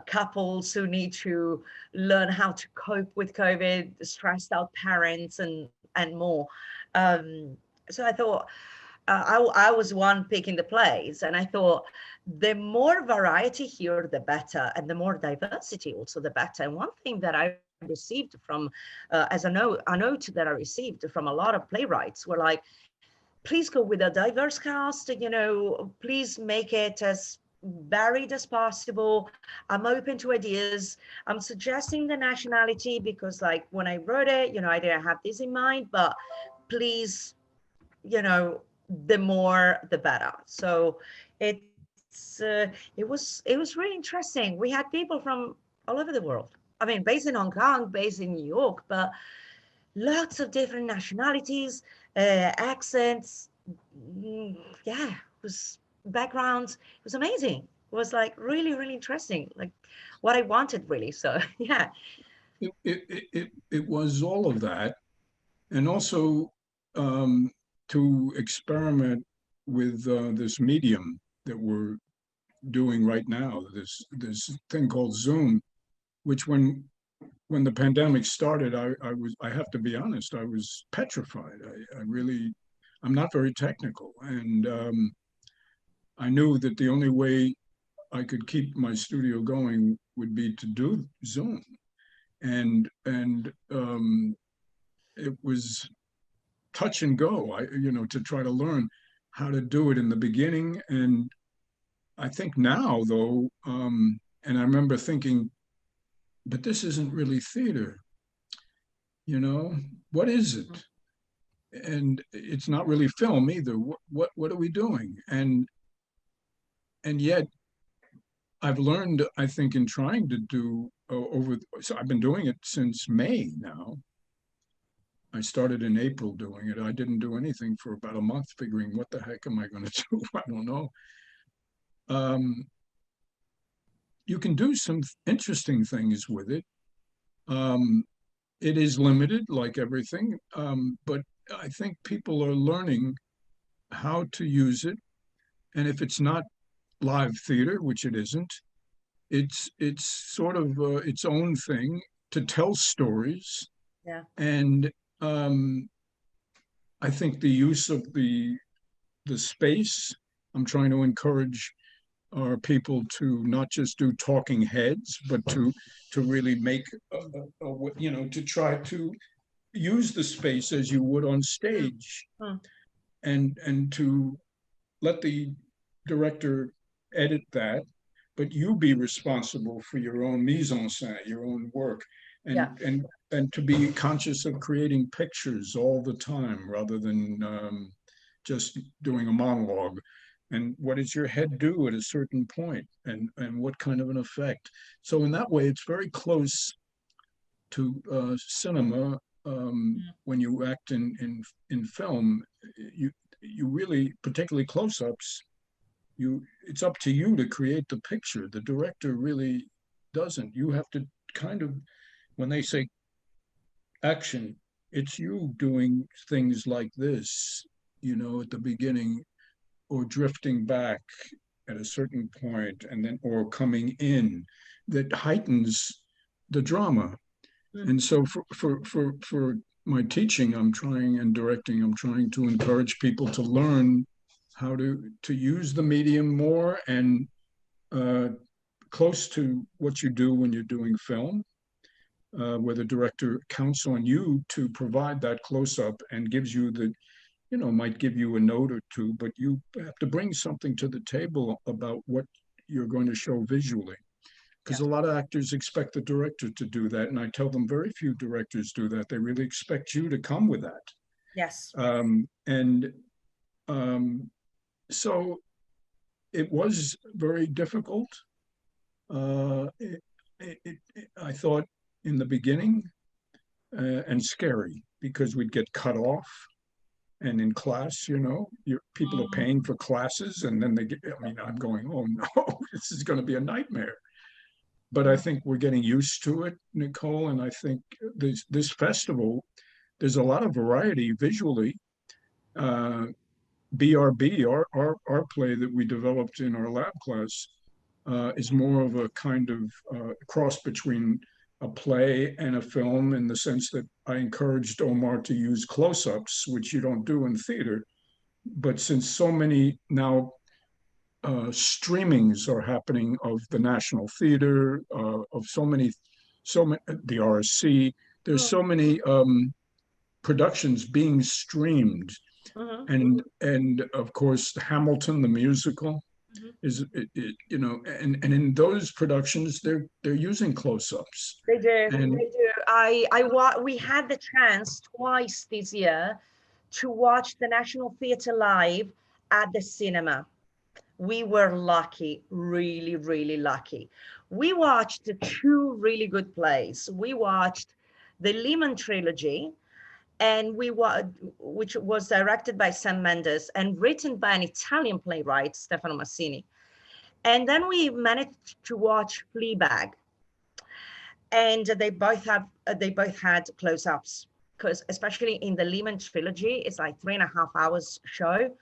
couples who need to learn how to cope with COVID, stressed out parents, and more. So I thought I was one picking the plays, and I thought the more variety here, the better, and the more diversity also, the better. And one thing that I received from, as a note that I received from a lot of playwrights were like, please go with a diverse cast, please make it as varied as possible. I'm open to ideas. I'm suggesting the nationality because like when I wrote it, I didn't have this in mind, but please, the more the better. So it was really interesting. We had people from all over the world. I mean, based in Hong Kong, based in New York, but lots of different nationalities, accents. Yeah, it was backgrounds. It was amazing. was like really, really interesting, like what I wanted really. So yeah. It was all of that, and also um, to experiment with this medium that we're doing right now, this thing called Zoom, which when the pandemic started, I have to be honest, I was petrified. I really, I'm not very technical, and I knew that the only way I could keep my studio going would be to do Zoom, and it was touch and go. To try to learn how to do it in the beginning, and I think now though, and I remember thinking, but this isn't really theater. You know, what is it? And it's not really film either. What are we doing? And yet I've learned, I think, in trying to do so I've been doing it since May now. I started in April doing it. I didn't do anything for about a month, figuring what the heck am I going to do? I don't know. Um, you can do some interesting things with it. Um, it is limited, like everything, but I think people are learning how to use it. And if it's not live theater, which it isn't, it's sort of its own thing to tell stories. Yeah. And I think the use of the space, I'm trying to encourage our people to not just do talking heads, but to really make to try to use the space as you would on stage, Mm. and to let the director edit that, but you be responsible for your own mise en scène, your own work, Yeah. and to be conscious of creating pictures all the time rather than just doing a monologue. And what does your head do at a certain point, and what kind of an effect? So in that way, it's very close to cinema. When you act in film, you really, particularly close-ups, it's up to you to create the picture. The director really doesn't. You have to kind of, when they say action, it's you doing things like this, at the beginning, or drifting back at a certain point, and then or coming in, that heightens the drama. And so for my teaching, I'm trying, and directing, I'm trying to encourage people to learn how to use the medium more, and uh, close to what you do when you're doing film, where the director counts on you to provide that close up and gives you might give you a note or two, but you have to bring something to the table about what you're going to show visually. Because Yeah. a lot of actors expect the director to do that. And I tell them very few directors do that. They really expect you to come with that. Yes. And so it was very difficult. I thought in the beginning, and scary, because we'd get cut off. And in class, people are paying for classes, and then I'm going, oh no, this is going to be a nightmare. But I think we're getting used to it, Nicole. And I think this festival, there's a lot of variety visually. BRB, our play that we developed in our lab class, is more of a kind of cross between a play and a film, in the sense that I encouraged Omar to use close-ups, which you don't do in theater. But since so many now streamings are happening of the National Theater, of the RSC, there's so many productions being streamed. And of course, Hamilton, the musical, is and in those productions they're using close-ups. They do. And They do. We had the chance twice this year to watch the National Theatre live at the cinema. We were lucky, really, really lucky. We watched two really good plays. We watched the Lehman trilogy, and which was directed by Sam Mendes and written by an Italian playwright, Stefano Massini. And then we managed to watch Fleabag, and they both had close-ups, because especially in the Lehman trilogy, it's like 3.5 hours show,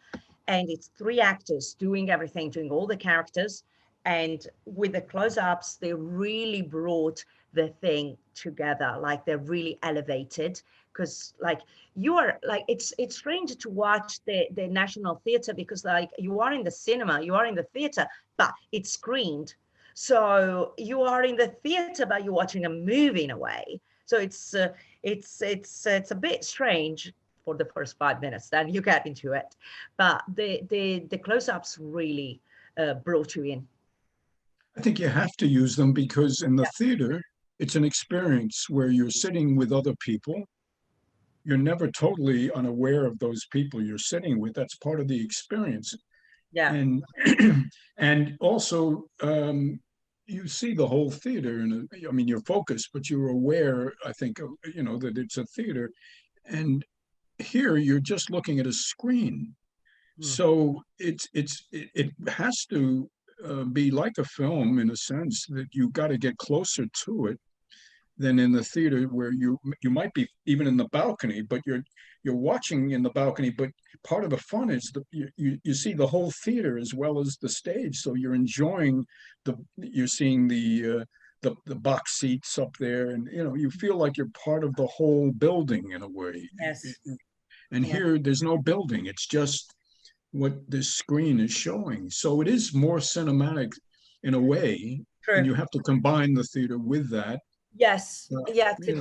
and it's three actors doing everything, doing all the characters. And with the close-ups, they really brought the thing together. Like, they're really elevated, because like you are like, it's strange to watch the National Theatre, because like you are in the cinema, you are in the theater, but it's screened. So you are in the theater, but you're watching a movie in a way. So it's a bit strange for the first 5 minutes, then you get into it. But the close-ups really brought you in. I think you have to use them because in the Yeah. theater, it's an experience where you're sitting with other people. You're never totally unaware of those people you're sitting with. That's part of the experience. Yeah. And and also you see the whole theater, and I mean you're focused, but you're aware, I think, that it's a theater. And here you're just looking at a screen. Mm. So it has to be like a film in a sense that you got to get closer to it than in the theater, where you might be even in the balcony, but you're watching in the balcony. But part of the fun is you see the whole theater as well as the stage, so you're enjoying you're seeing the box seats up there, and you feel like you're part of the whole building in a way. Yes. And Yeah. here there's no building; it's just what this screen is showing. So it is more cinematic in a way, and True. you have to combine the theater with that. Yes. Uh, Yes. you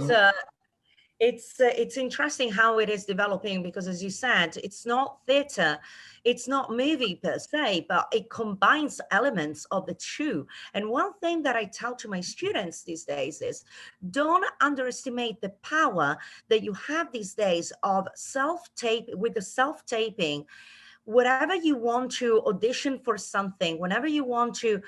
It's know, it's interesting how it is developing, because as you said, it's not theater, it's not movie per se, but it combines elements of the two. And one thing that I tell to my students these days is, don't underestimate the power that you have these days of self-tape. With the self-taping, whatever you want to audition for something, whenever you want to,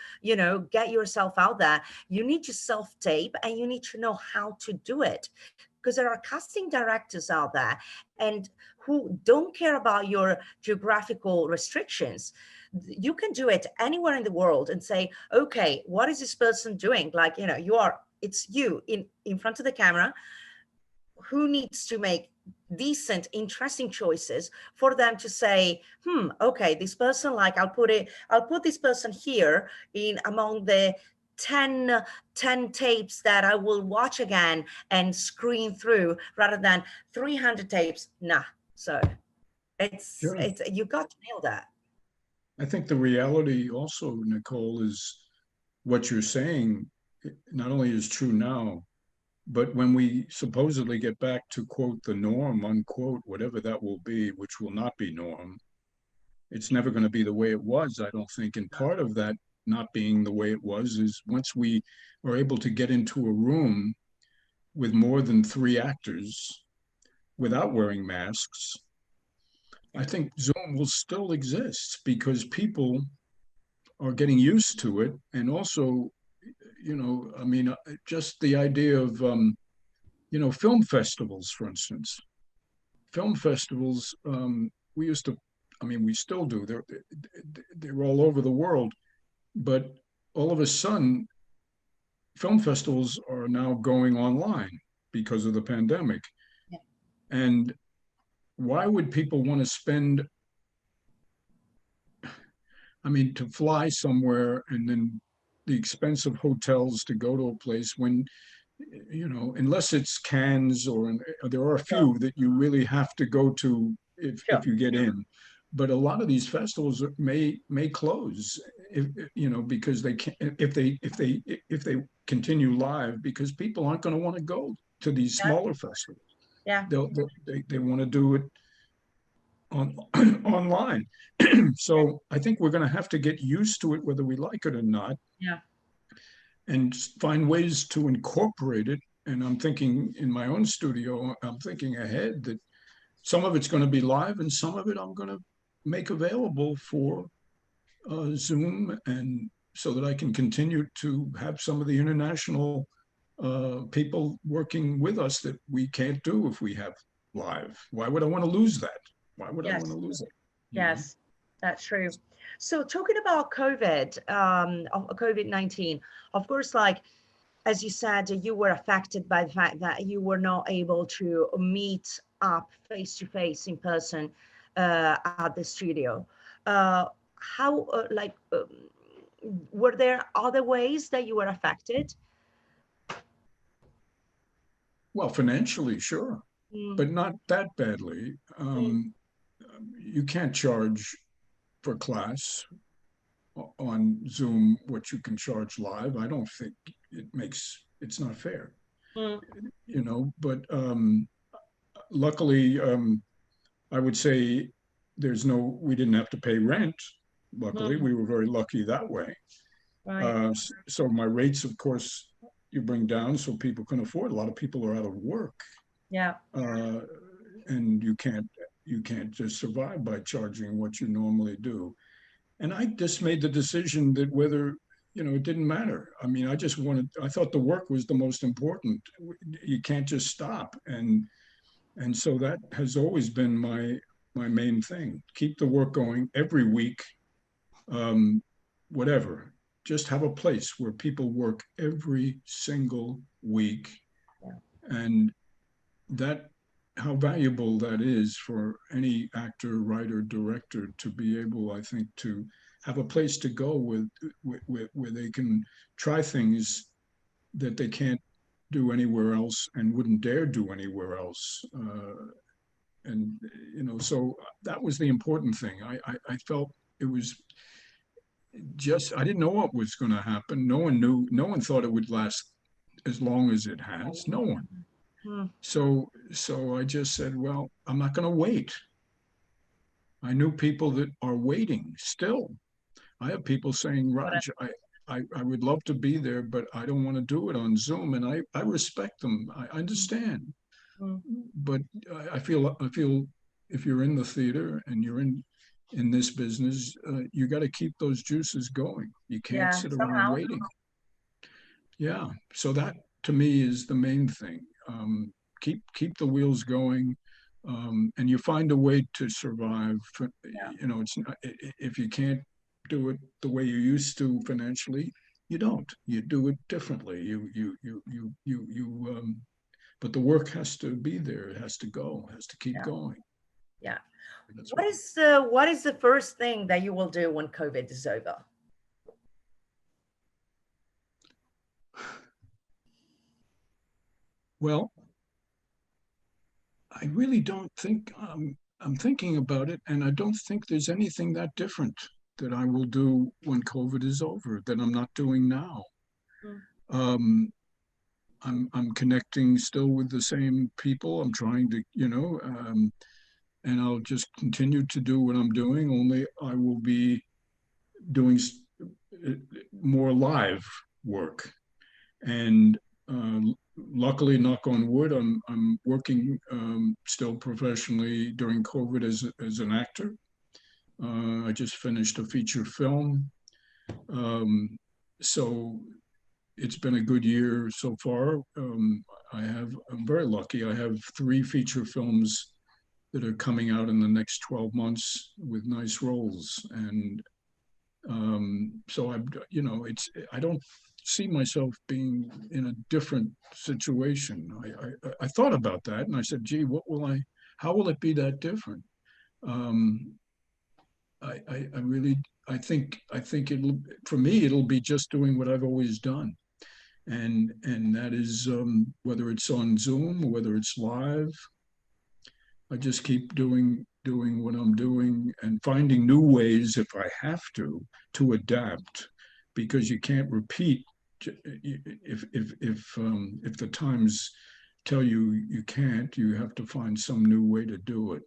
get yourself out there, you need to self-tape, and you need to know how to do it, because there are casting directors out there and who don't care about your geographical restrictions. You can do it anywhere in the world and say, okay, what is this person doing? Like, it's you in front of the camera, who needs to make decent, interesting choices for them to say, okay, this person, like, I'll put this person here in among the 10, 10 tapes that I will watch again and screen through, rather than 300 tapes. Nah. So sure. it's you got to nail that. I think the reality also, Nicole, is what you're saying not only is true now, but when we supposedly get back to quote the norm, unquote, whatever that will be, which will not be norm, it's never going to be the way it was, I don't think. And part of that not being the way it was is once we are able to get into a room with more than three actors without wearing masks, I think Zoom will still exist because people are getting used to it. And also, I mean, just the idea of, film festivals, for instance. Film festivals, we used to, I mean, we still do. They're all over the world. But all of a sudden, film festivals are now going online because of the pandemic. Yeah. And why would people want to spend, I mean, to fly somewhere and then the expense of hotels to go to a place when, unless it's Cannes there are a Sure. few that you really have to go to if Sure. you get in. But a lot of these festivals may close because they can't if they continue live, because people aren't going to want to go to these Yeah. smaller festivals. Yeah. They want to do it on online. So I think we're going to have to get used to it, whether we like it or not, Yeah. and find ways to incorporate it. And I'm thinking in my own studio, I'm thinking ahead that some of it's going to be live and some of it I'm going to make available for Zoom, and so that I can continue to have some of the international people working with us that we can't do if we have live. Why would I want to lose that? Why would I want Yes. to lose it? Yes. That's true. So talking about COVID-19, of course, like as you said, you were affected by the fact that you were not able to meet up face to face in person at the studio. How, were there other ways that you were affected? Well, financially, sure, Mm, but not that badly. mm, You can't charge for class on Zoom what you can charge live. I don't think it's not fair, mm, but luckily, I would say we didn't have to pay rent. Luckily, mm, we were very lucky that way. right. So my rates, of course, you bring down so people can afford. A lot of people are out of work, Yeah. uh, and you can't just survive by charging what you normally do. And I just made the decision that whether it didn't matter. I mean, I thought the work was the most important. You can't just stop, and so that has always been my main thing. Keep the work going every week, um, whatever. Just have a place where people work every single week, Yeah. and that how valuable that is for any actor, writer, director to be able, I think, to have a place to go where they can try things that they can't do anywhere else and wouldn't dare do anywhere else. And so that was the important thing. I felt it was just I didn't know what was going to happen. No one knew. No one thought it would last as long as it has. No one. Mm, So I just said, well, I'm not going to wait. I knew people that are waiting still. I have people saying, got it. Raj, I would love to be there, but I don't want to do it on Zoom. And I respect them. I Mm, understand. mm, But I feel if you're in the theater and you're in this business, you got to keep those juices going. You can't yeah, sit around somehow. waiting. Yeah. So that to me is the main thing. Keep the wheels going, and you find a way to survive. Yeah, It's not, if you can't do it the way you used to financially, you don't. You do it differently. But the work has to be there. It has to go. It has to keep yeah, going. yeah. That's What is the first thing that you will do when COVID is over? well. I really don't think I'm thinking about it, and I don't think there's anything that different that I will do when COVID is over that I'm not doing now. Mm, Um, I'm connecting still with the same people. I'm trying to, and I'll just continue to do what I'm doing. Only I will be doing more live work, and luckily, knock on wood, I'm working still professionally during COVID as an actor. I just finished a feature film, um, so it's been a good year so far. I'm very lucky. I have 3 feature films that are coming out in the next 12 months with nice roles, and so I don't see myself being in a different situation. I thought about that and I said, gee, how will it be that different? Um, I really, I think for me, it'll be just doing what I've always done. And that is, whether it's on Zoom or whether it's live, I just keep doing what I'm doing and finding new ways if I have to adapt, because you can't repeat if the times tell you you can't, you have to find some new way to do it.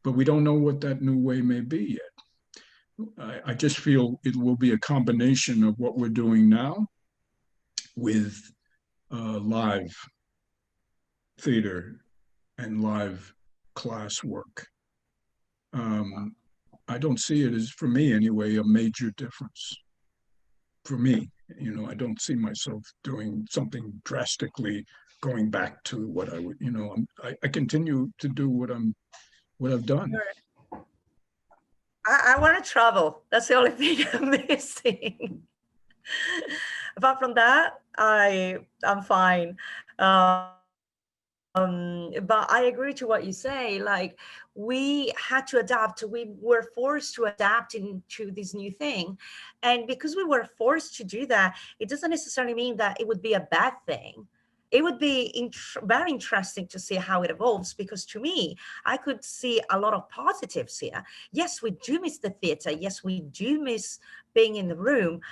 But we don't know what that new way may be yet. I just feel it will be a combination of what we're doing now with live theater and live class work. Um, I don't see it as, for me anyway, a major difference. For me, I don't see myself doing something drastically going back to what I would, I continue to do what I've done. sure. I want to travel. That's the only thing I'm missing. Apart from that, I'm fine. But I agree to what you say. Like, we had to adapt. We were forced to adapt into this new thing, and because we were forced to do that, it doesn't necessarily mean that it would be a bad thing. It would be very interesting to see how it evolves, because to me, I could see a lot of positives here. Yes, we do miss the theater. Yes, we do miss being in the room.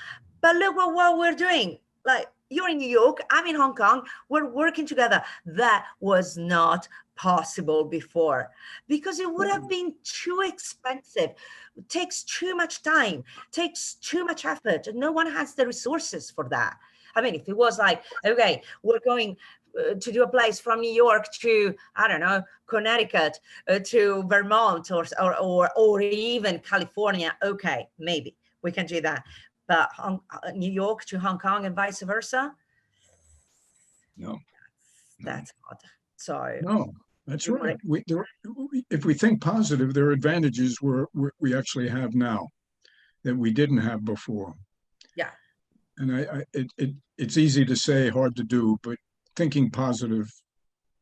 But look what we're doing. Like, you're in New York, I'm in Hong Kong, we're working together. That was not possible before, because it would have been too expensive. It takes too much time, takes too much effort, and no one has the resources for that. I mean, if it was like, okay, we're going to do a place from New York to, I don't know, Connecticut, to Vermont, or even California, okay, maybe we can do that. But New York to Hong Kong and vice versa, No, that's odd. So no, that's right. If we think positive, there are advantages we actually have now that we didn't have before. yeah, And it's easy to say, hard to do, but thinking positive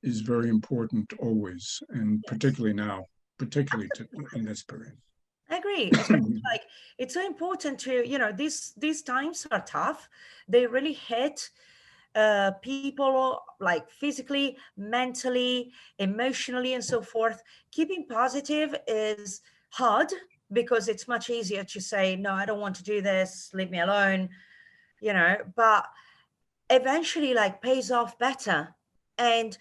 is very important always, and yes, particularly now, particularly in this period. I agree. Especially like, it's so important to, these times are tough. They really hit people, like physically, mentally, emotionally, and so forth. Keeping positive is hard, because it's much easier to say, no, I don't want to do this, leave me alone, but eventually, like, pays off better. And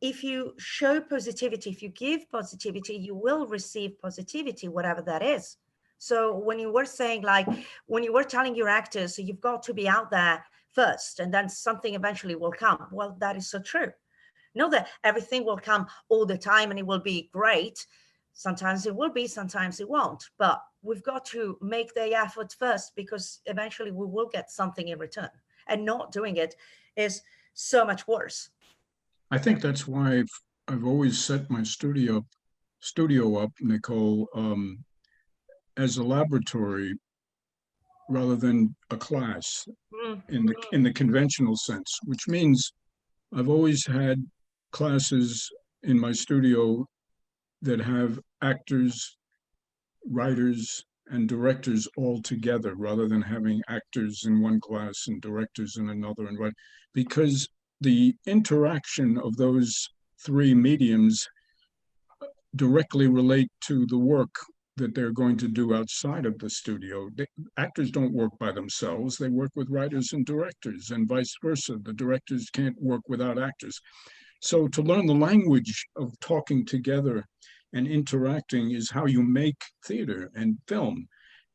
if you show positivity, if you give positivity, you will receive positivity, whatever that is. So when you were saying, like, when you were telling your actors, so you've got to be out there first, and then something eventually will come. Well, that is so true. Know that everything will come all the time and it will be great. Sometimes it will be, sometimes it won't. But we've got to make the effort first, because eventually we will get something in return. And not doing it is so much worse. I think that's why I've always set my studio up, Nicole, as a laboratory rather than a class Mm, in the conventional sense, which means I've always had classes in my studio that have actors, writers, and directors all together, rather than having actors in one class and directors in another, and right, because the interaction of those three mediums directly relate to the work that they're going to do outside of the studio. Actors don't work by themselves. They work with writers and directors, and vice versa. The directors can't work without actors. So to learn the language of talking together and interacting is how you make theater and film.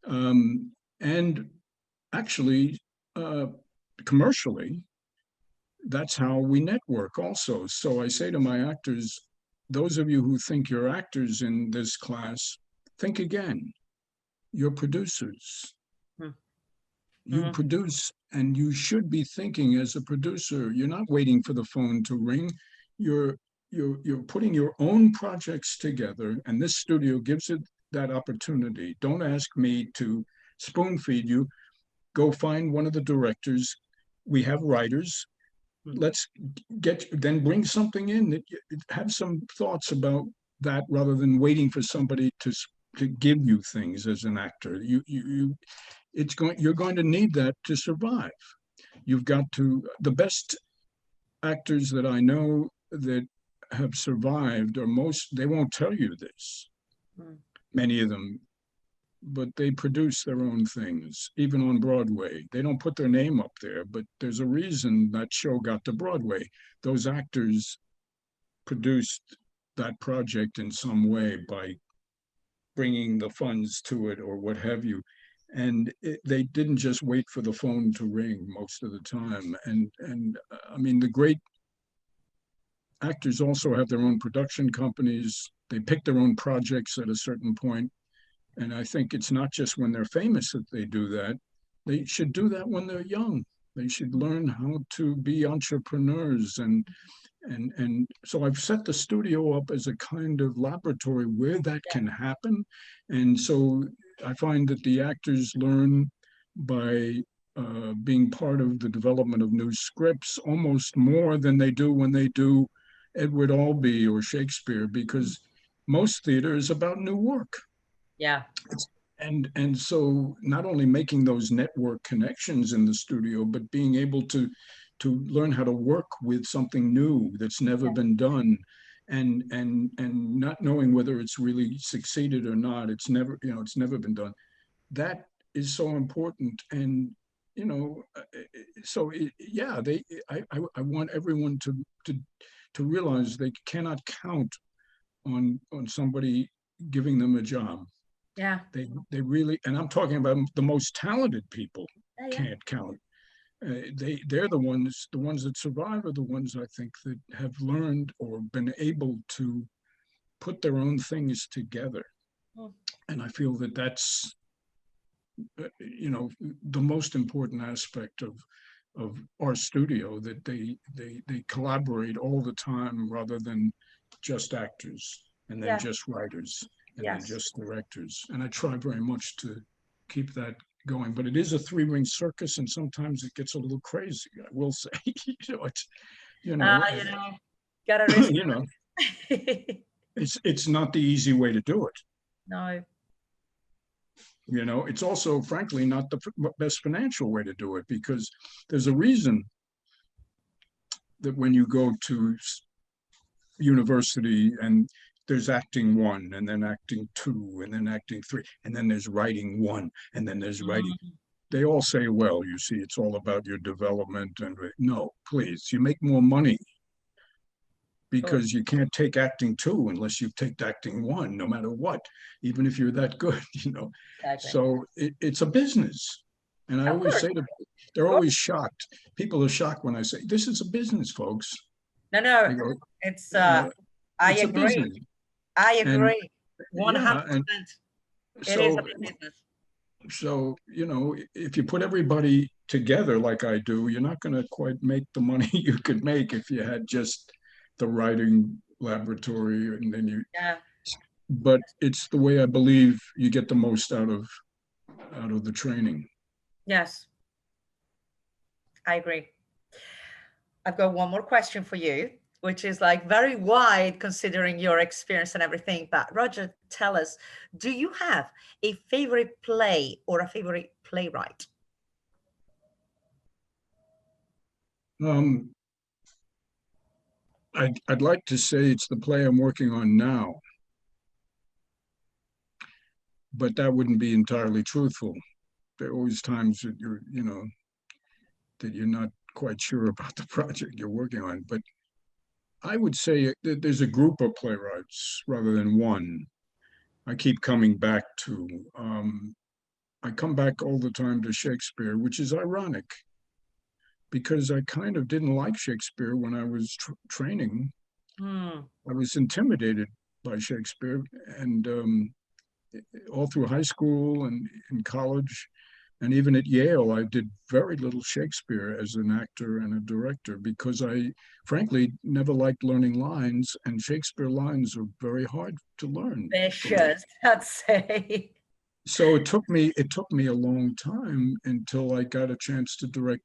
And actually, commercially, that's how we network also. So I say to my actors, those of you who think you're actors in this class, think again. You're producers. mm, You mm. produce, and you should be thinking as a producer. You're not waiting for the phone to ring. You're you're putting your own projects together, and this studio gives it that opportunity. Don't ask me to spoon feed you. Go find one of the directors. We have writers. Mm. Let's then bring something in that have some thoughts about that, rather than waiting for somebody to give you things as an actor. You're going to need that to survive. You've got to, the best actors that I know that have survived, or most, they won't tell you this, Mm. many of them, but they produce their own things, even on Broadway. They don't put their name up there, but there's a reason that show got to Broadway. Those actors produced that project in some way by bringing the funds to it or what have you. And they didn't just wait for the phone to ring most of the time. And I mean, the great actors also have their own production companies. They pick their own projects at a certain point. And I think it's not just when they're famous that they do that. They should do that when they're young. They should learn how to be entrepreneurs. And so I've set the studio up as a kind of laboratory where that Yeah. can happen. And so I find that the actors learn by being part of the development of new scripts almost more than they do when they do Edward Albee or Shakespeare, because most theater is about new work. Yeah. And so not only making those network connections in the studio, but being able to learn how to work with something new that's never been done, and not knowing whether it's really succeeded or not. It's never, it's never been done. That is so important. And you know so yeah, I want everyone to realize they cannot count on somebody giving them a job. Yeah. They really, and I'm talking about the most talented people, Yeah. Yeah. can't count. They're the ones that survive are the ones I think that have learned or been able to put their own things together. Mm. And I feel that that's the most important aspect of our studio, that they collaborate all the time rather than just actors, and then Yeah. just writers, and then Yes. just directors. And I try very much to keep that going. But it is a three-ring circus, and sometimes it gets a little crazy, I will say. It's you know You know, gotta risk you know it. it's not the easy way to do it. No. It's also, frankly, not the best financial way to do it, because there's a reason that when you go to university and there's acting one, and then acting two, and then acting three, and then there's writing one, and then there's writing. Mm. They all say, well, you see, it's all about your development. And no, please, you make more money because you can't take acting two unless you take acting one, no matter what, even if you're that good. Exactly. So it's a business. And I Of always course. say they're always shocked. People are shocked when I say, this is a business, folks. No, I no, go, it's I I it's a agree. business. I And agree. yeah, 100%. and It is a so big business. if you put everybody together like I do, you're not going to quite make the money you could make if you had just the writing laboratory, and then Yeah. but it's the way I believe you get the most out of the training. Yes, I agree. I've got one more question for you, which is like very wide considering your experience and everything. But Roger, tell us, do you have a favorite play or a favorite playwright? Um, I'd like to say it's the play I'm working on now, but that wouldn't be entirely truthful. There are always times that you're not quite sure about the project you're working on. But I would say that there's a group of playwrights rather than one I keep coming back to. I come back all the time to Shakespeare, which is ironic because I kind of didn't like Shakespeare when I was training. Hmm. I was intimidated by Shakespeare, and all through high school and in college, and even at Yale, I did very little Shakespeare as an actor and a director because I, frankly, never liked learning lines, and Shakespeare lines are very hard to learn. Vicious, I'd say. So it took me a long time until I got a chance to direct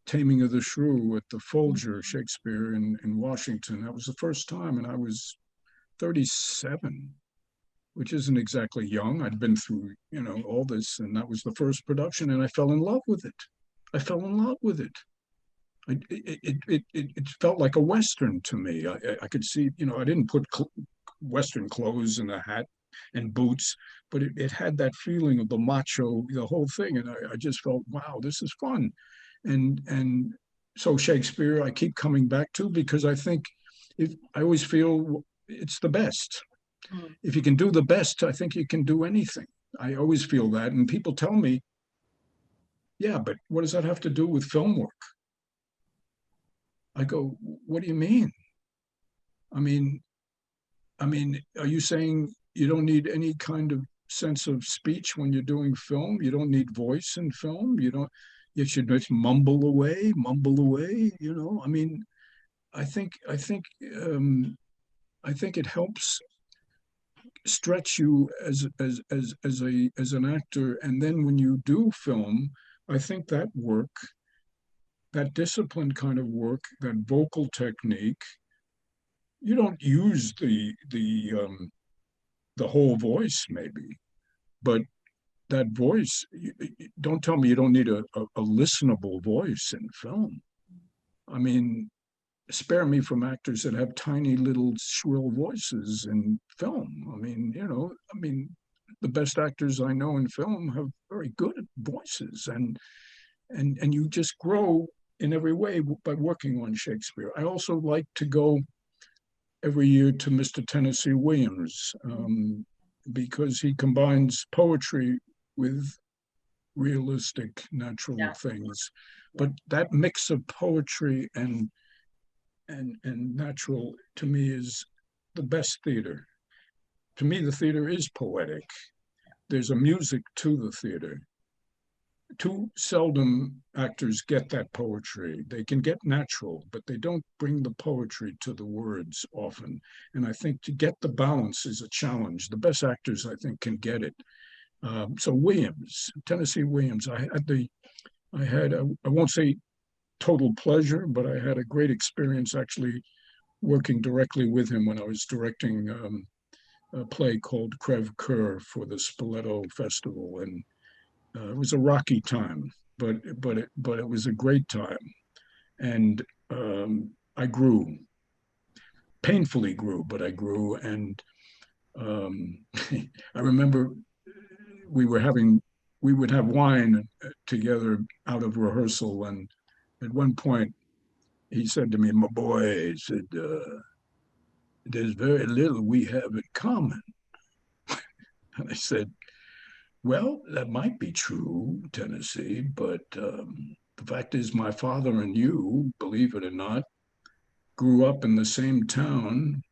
Taming of the Shrew at the Folger Shakespeare in Washington. That was the first time, and I was 37, which isn't exactly young. I'd been through, all this, and that was the first production, and I fell in love with it. I fell in love with it. It felt like a Western to me. I could see, I didn't put Western clothes and a hat and boots, but it had that feeling of the macho, the whole thing. And I just felt, wow, this is fun. And so Shakespeare, I keep coming back to because I think I always feel it's the best. Hmm. If you can do the best, I think you can do anything. I always feel that. And people tell me, yeah, but what does that have to do with film work? I go, what do you mean? I mean, are you saying you don't need any kind of sense of speech when you're doing film? You don't need voice in film? You don't, you should just mumble away, you know. I mean, I think I think I think it helps stretch you as an actor. And then when you do film, I think that work, that disciplined kind of work, that vocal technique, you don't use the whole voice maybe, but that voice, don't tell me you don't need a listenable voice in film. I mean, spare me from actors that have tiny little shrill voices in film. I mean, you know, I mean, the best actors I know in film have very good voices, and you just grow in every way by working on Shakespeare. I also like to go every year to Mr. Tennessee Williams, because he combines poetry with realistic, natural Yeah. things. But that mix of poetry and natural, to me, is the best theater. To me, the theater is poetic. There's a music to the theater. Too seldom actors get that poetry. They can get natural, but they don't bring the poetry to the words often. And I think to get the balance is a challenge. The best actors, I think, can get it. So Williams, Tennessee Williams, I had, I won't say total pleasure, but I had a great experience actually working directly with him when I was directing a play called Creve Coeur for the Spoleto Festival. And it was a rocky time, but it was a great time. And I grew, painfully grew, but I grew. And I remember we were having, we would have wine together out of rehearsal. And at one point, he said to me, "My boy," he said, "there's very little we have in common." And I said, "Well, that might be true, Tennessee, but the fact is, my father and you, believe it or not, grew up in the same town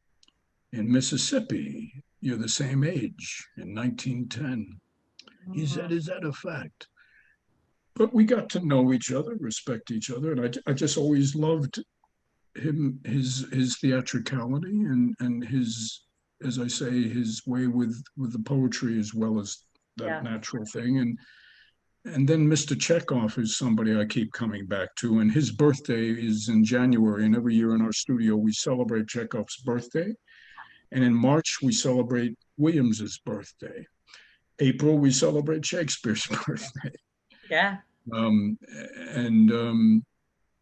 in Mississippi. You're the same age in 1910. He said, "Is that a fact?" But we got to know each other, respect each other, and I just always loved him, his theatricality and his, as I say, his way with the poetry as well as that Yeah. natural thing. And then Mr. Chekhov is somebody I keep coming back to, and his birthday is in January. And every year in our studio we celebrate Chekhov's birthday, and in March we celebrate Williams's birthday. April we celebrate Shakespeare's birthday. Yeah. Um, and um,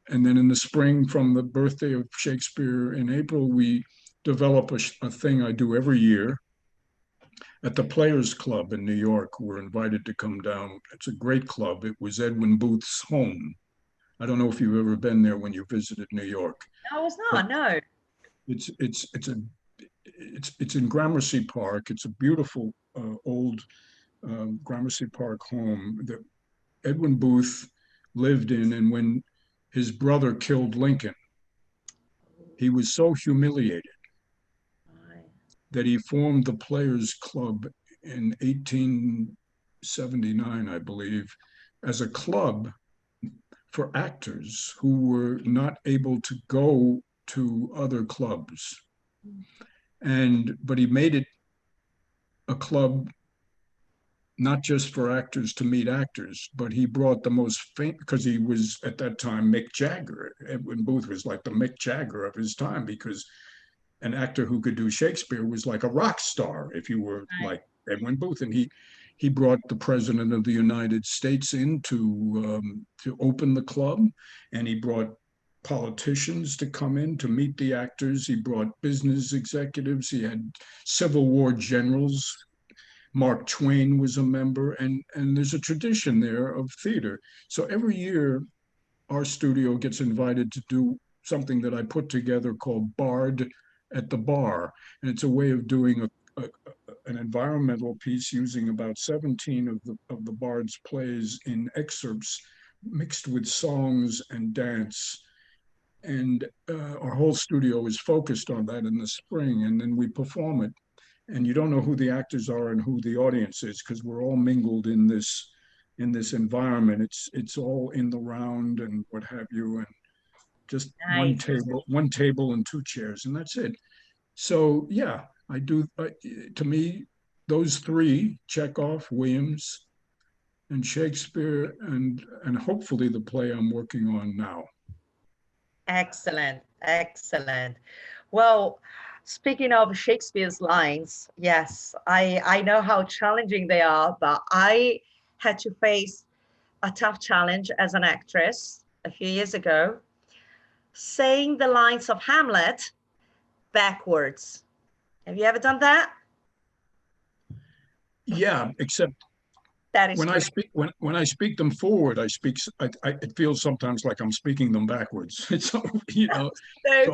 and then in the spring, from the birthday of Shakespeare in April, we develop a thing I do every year at the Players Club in New York. We're invited to come down. It's a great club. It was Edwin Booth's home. I don't know if you've ever been there when you visited New York. No, I was But not. No. it's in Gramercy Park. It's a beautiful old Gramercy Park home that Edwin Booth lived in, and when his brother killed Lincoln, he was so humiliated that he formed the Players Club in 1879, I believe, as a club for actors who were not able to go to other clubs. But he made it a club not just for actors to meet actors, but he brought the most famous, because he was at that time Mick Jagger. Edwin Booth was like the Mick Jagger of his time, because an actor who could do Shakespeare was like a rock star if you were like Edwin Booth. And he brought the president of the United States in to open the club, and he brought politicians to come in to meet the actors. He brought business executives. He had Civil War generals. Mark Twain was a member, and there's a tradition there of theater. So every year, our studio gets invited to do something that I put together called Bard at the Bar, and it's a way of doing an environmental piece using about 17 of the Bard's plays in excerpts mixed with songs and dance. And our whole studio is focused on that in the spring, and then we perform it. And you don't know who the actors are and who the audience is, because we're all mingled in this in this environment. It's all in the round and what have you, and just Nice. one table and two chairs, and that's it. So yeah, I do. To me, those three, Chekhov, Williams, and Shakespeare, and hopefully the play I'm working on now. Excellent, excellent. Well, speaking of Shakespeare's lines, yes, I know how challenging they are, but I had to face a tough challenge as an actress a few years ago, saying the lines of Hamlet backwards. Have you ever done that? Yeah, except That is when I great. speak when I speak them forward, it feels sometimes like I'm speaking them backwards. So So so great.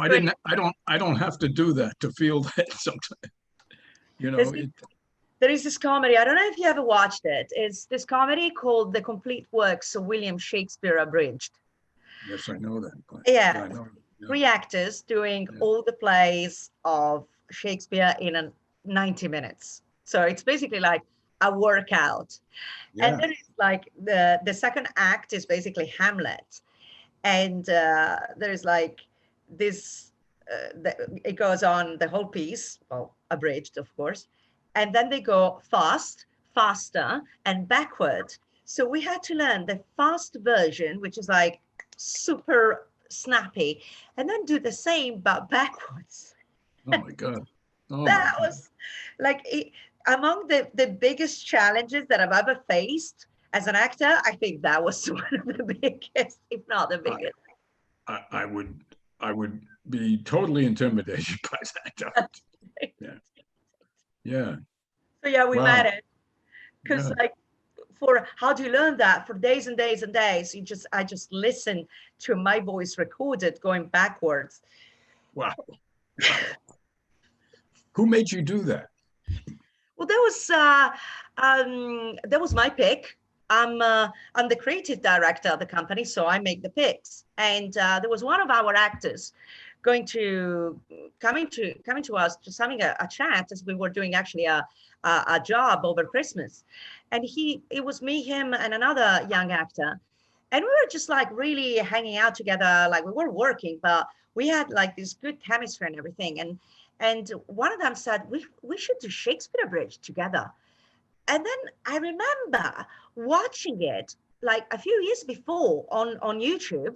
I don't have to do that to feel that sometimes. There's this, there is this comedy. I don't know if you ever watched it. It's this comedy called The Complete Works of William Shakespeare Abridged. Yes, I know that. Yeah, I know. Yeah, three actors doing yeah. all the plays of Shakespeare in 90 minutes. So it's basically like a workout. And Yeah. then it's like the second act is basically Hamlet. And there's like this, it goes on the whole piece, well, abridged, of course. And then they go fast, faster, and backward. So we had to learn the fast version, which is like super snappy, and then do the same but backwards. Oh my God. Oh my That God. was like among the biggest challenges that I've ever faced as an actor. I think that was one of the biggest, if not the I, biggest. I would be totally intimidated by that. Yeah. Yeah. So yeah, we Wow. met it because Yeah. like for how do you learn that for days and days and days? I just listen to my voice recorded going backwards. Wow. Wow. Who made you do that? Well, that was my pick. I'm the creative director of the company, so I make the picks. And there was one of our actors coming to us, just having a chat as we were doing actually a job over Christmas. And it was me, him, and another young actor, and we were just like really hanging out together, like we were working, but we had like this good chemistry and everything. And one of them said, we should do Shakespeare Bridge together. And then I remember watching it like a few years before on YouTube.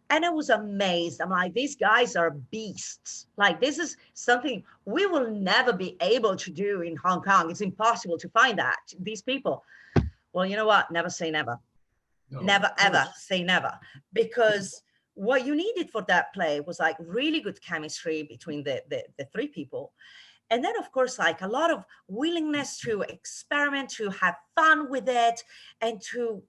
And I was amazed. I'm like, these guys are beasts. Like, this is something we will never be able to do in Hong Kong. It's impossible to find that, these people. Well, you know what? Never say never. No, Never, of ever course. say never. Because what you needed for that play was like really good chemistry between the three people. And then, of course, like a lot of willingness to experiment, to have fun with it, and to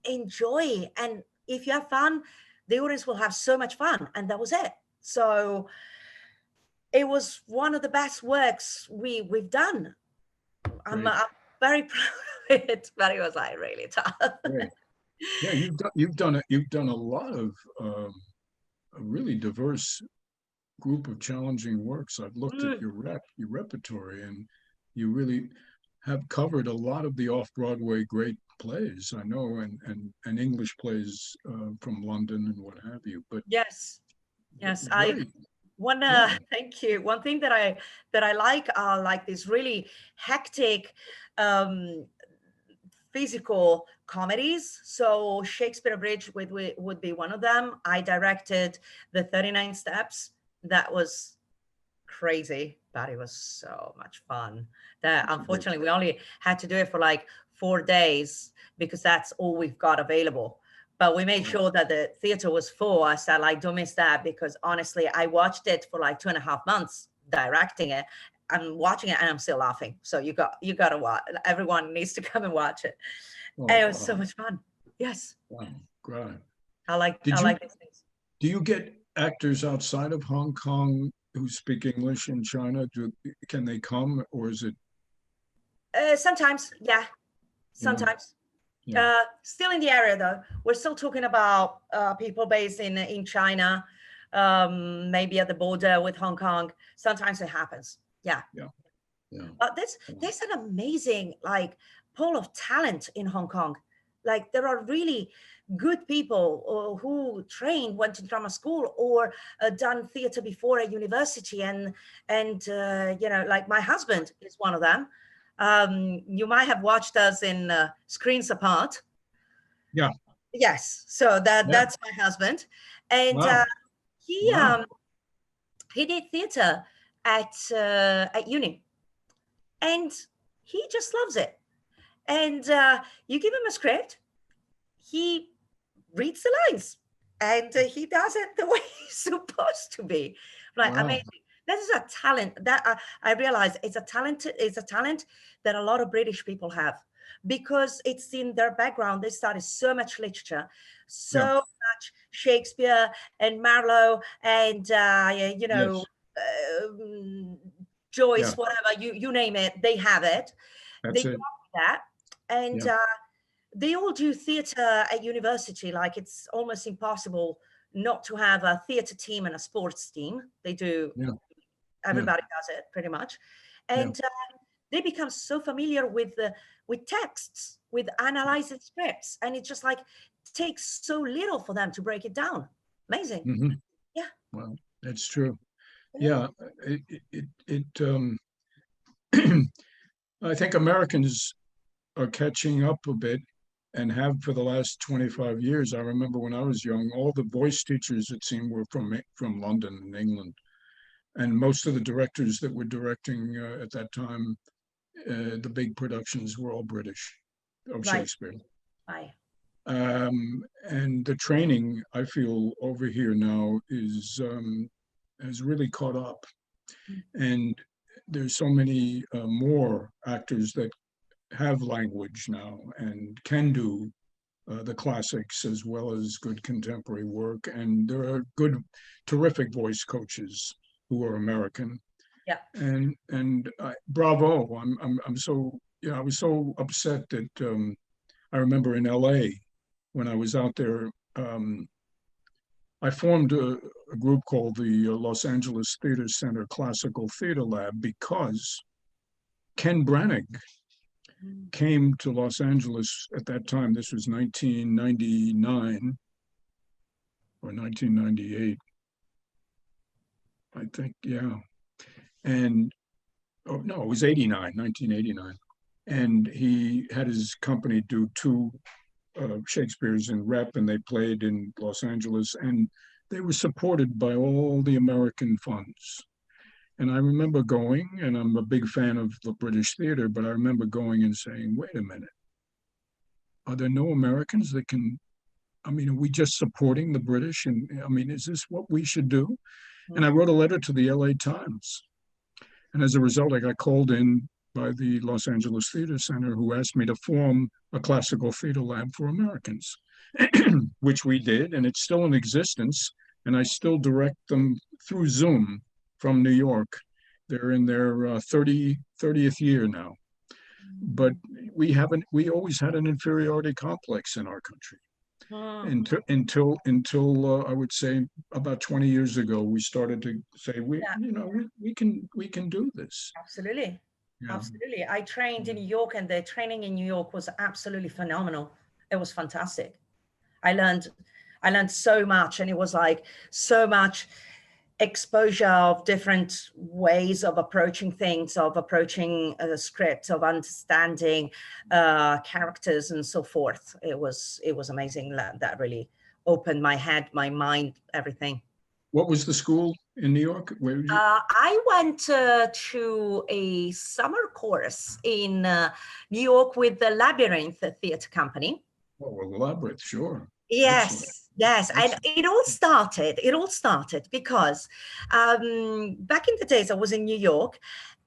enjoy. And if you have fun, the audience will have so much fun. And that was it. So it was one of the best works we've done. I'm very proud of it, but it was like really tough. Great. Yeah, you've done a lot of a really diverse group of challenging works. I've looked at Mm, your repertoire, and you really have covered a lot of the off-Broadway great plays. I know, and English plays from London and what have you. But yes, yes. great. One Yeah. thank you. One thing that I like are like these really hectic um physical comedies. So Shakespeare Bridge would be one of them. I directed the 39 Steps. That was crazy, but it was so much fun. That unfortunately we only had to do it for like 4 days because that's all we've got available. But we made sure that the theater was full. I said, like, don't miss that, because honestly, I watched it for like 2.5 months directing it. I'm watching it and I'm still laughing. So you got to watch. Everyone needs to come and watch it. Oh, And it was so wow. much fun. Yes, Wow. Great. I like Did I you like these things. do you get actors outside of Hong Kong who speak English in China? Can they come, or is it? Sometimes, yeah, Yeah. sometimes. Yeah. Still in the area though. We're still talking about people based in China, maybe at the border with Hong Kong. Sometimes it happens. Yeah. Yeah. But there's an amazing like pool of talent in Hong Kong. Like there are really good people who trained, went to drama school, or done theater before at university, and you know, like my husband is one of them. You might have watched us in Screens Apart. Yeah. Yes, so that's my husband, and Wow. he Wow. he did theater at uni, and he just loves it. And you give him a script, he reads the lines, and he does it the way he's supposed to be. Like Wow. amazing. That is a talent that I realize it's a talent. It's a talent that a lot of British people have, because it's in their background. They study so much literature, so much Shakespeare and Marlowe, and you know, Joyce, whatever you name it, they have it. They That's it. got that, and they all do theater at university. Like it's almost impossible not to have a theater team and a sports team. They do. Everybody does it pretty much, and they become so familiar with texts, with analyzing scripts, and it just like takes so little for them to break it down. Amazing. Yeah. Well, that's true. Yeah. I think Americans are catching up a bit, and have for the last 25 years. I remember when I was young, all the voice teachers, it seemed, were from London and England. And most of the directors that were directing at that time, the big productions, were all British of Shakespeare. Right. And the training, I feel, over here now has really caught up. And there's so many more actors that have language now and can do the classics as well as good contemporary work. And there are good, terrific voice coaches who are American. Yeah. And bravo! I'm so, I was so upset that I remember in LA when I was out there. I formed a group called the Los Angeles Theater Center Classical Theater Lab because Ken Branagh came to Los Angeles at that time. This was 1999 or 1998, I think. Yeah. And no, it was 1989. And he had his company do two Shakespeare's in rep, and they played in Los Angeles, and they were supported by all the American funds. And I remember going, and I'm a big fan of the British theater, but I remember going and saying, wait a minute, are there no Americans that can, I mean, are we just supporting the British? And I mean, is this what we should do? And I wrote a letter to the LA Times. And as a result, I got called in by the Los Angeles Theater Center, who asked me to form a classical theater lab for Americans, which we did, and it's still in existence. And I still direct them through Zoom from New York. They're in their 30th year now. But we always had an inferiority complex in our country. Until I would say about 20 years ago, we started to say, we can do this. Absolutely. Yeah. Absolutely. I trained in New York, and the training in New York was absolutely phenomenal. It was fantastic. I learned so much, and it was like so much exposure of different ways of approaching things, of approaching a script, of understanding characters and so forth. It was amazing. That really opened my head, my mind, everything. What was the school in New York? Where did you? I went to a summer course in New York with the Labyrinth Theatre Company. Oh, well, the Labyrinth, sure. Yes. Excellent. Yes, and it all started because back in the days I was in New York,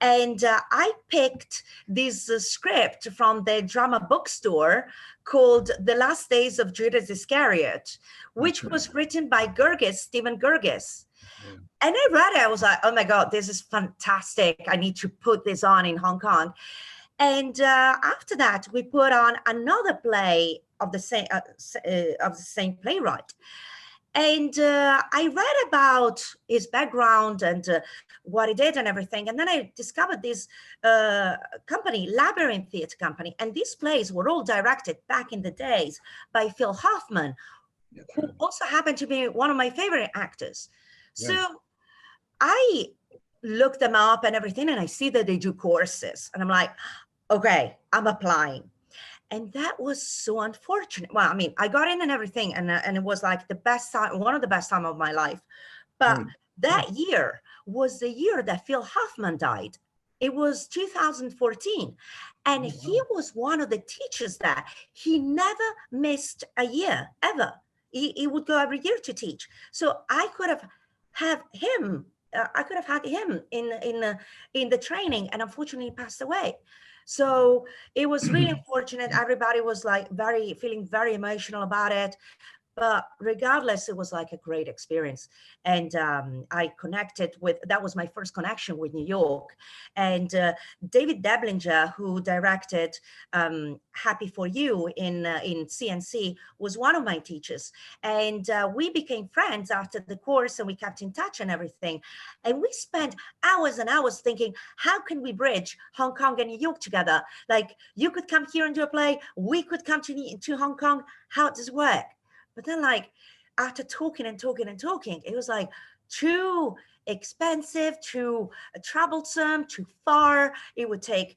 and I picked this script from the drama bookstore called The Last Days of Judas Iscariot, which was written by Stephen Gurgis. Yeah. And I read it, I was like, oh my God, this is fantastic. I need to put this on in Hong Kong. And after that, we put on another play of the same playwright, And I read about his background and what he did and everything. And then I discovered this company, Labyrinth Theatre Company. And these plays were all directed back in the days by Phil Hoffman, who also happened to be one of my favorite actors. So I looked them up and everything, and I see that they do courses. And I'm like, okay, I'm applying. And that was so unfortunate. Well, I mean, I got in and everything, and it was like the best time, one of the best time of my life. But that year was the year that Phil Hoffman died. It was 2014. And he was one of the teachers that he never missed a year, ever. He would go every year to teach. So I could have had him. I could have had him in the training, and unfortunately he passed away. So it was really unfortunate. Everybody was like feeling very emotional about it. But regardless, it was like a great experience. And I connected with, that was my first connection with New York. And David Deblinger, who directed Happy for You in CNC, was one of my teachers. And we became friends after the course, and we kept in touch and everything. And we spent hours and hours thinking, how can we bridge Hong Kong and New York together? Like, you could come here and do a play, we could come to Hong Kong. How does it work? But then, like, after talking and talking and talking, it was like too expensive, too troublesome, too far. It would take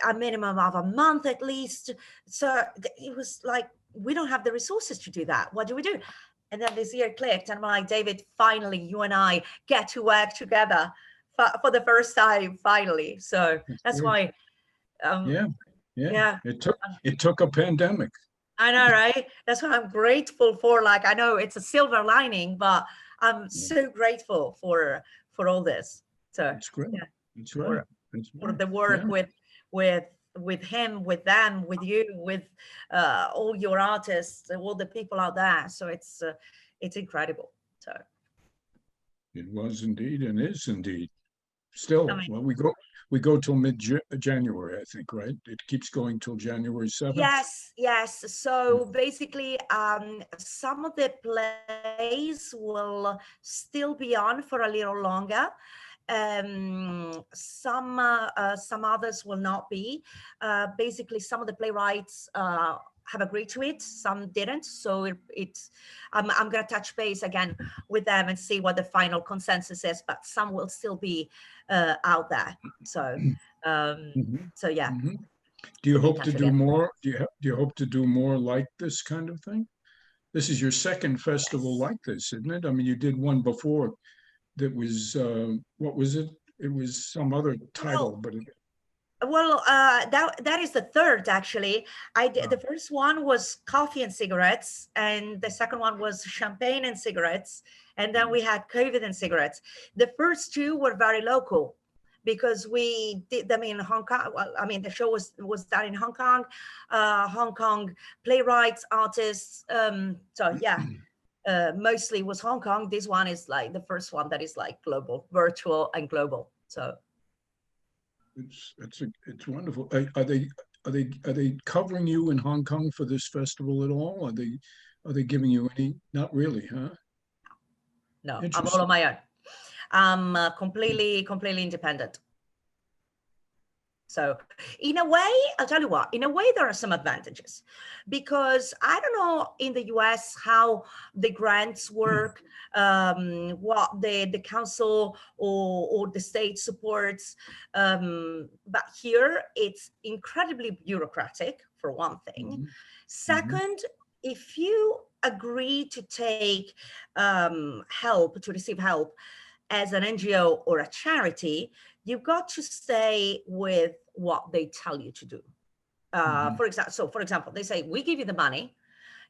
a minimum of a month at least. So it was like, we don't have the resources to do that. What do we do? And then this year clicked, and I'm like, David, finally, you and I get to work together for the first time, finally. So that's why. It took a pandemic. I know, right? That's what I'm grateful for. Like, I know it's a silver lining, but I'm so grateful for all this. So that's great. Yeah, that's right. For the work with him, with them, with you, with all your artists, all the people out there. So it's incredible. So it was indeed, and is indeed. Still, well, we go till mid-January, I think, right? It keeps going till January 7th. Yes. So basically, some of the plays will still be on for a little longer. Some others will not be. Basically, some of the playwrights have agreed to it, some didn't. So I'm going to touch base again with them and see what the final consensus is, but some will still be out there. So so yeah. Do you hope to do more? Do you hope to do more like this kind of thing? This is your second festival like this, isn't it? I mean, you did one before that was what was it? It was some other title, but that is the third, actually. I did the first one was coffee and cigarettes, and the second one was champagne and cigarettes, and then we had COVID and cigarettes. The first two were very local, because we did them in Hong Kong. Well, I mean, the show was done in Hong Kong playwrights, artists. So yeah, mostly was Hong Kong. This one is like the first one that is like global, virtual and global. So it's wonderful. Are they covering you in Hong Kong for this festival at all? Are they giving you any? Not really, huh? No, I'm all on my own. I'm completely independent. So in a way, I'll tell you what, in a way, there are some advantages, because I don't know in the US how the grants work, what the council or the state supports. But here it's incredibly bureaucratic, for one thing. Second, if you agree to take to receive help as an NGO or a charity, you've got to stay with what they tell you to do. For example, they say, we give you the money,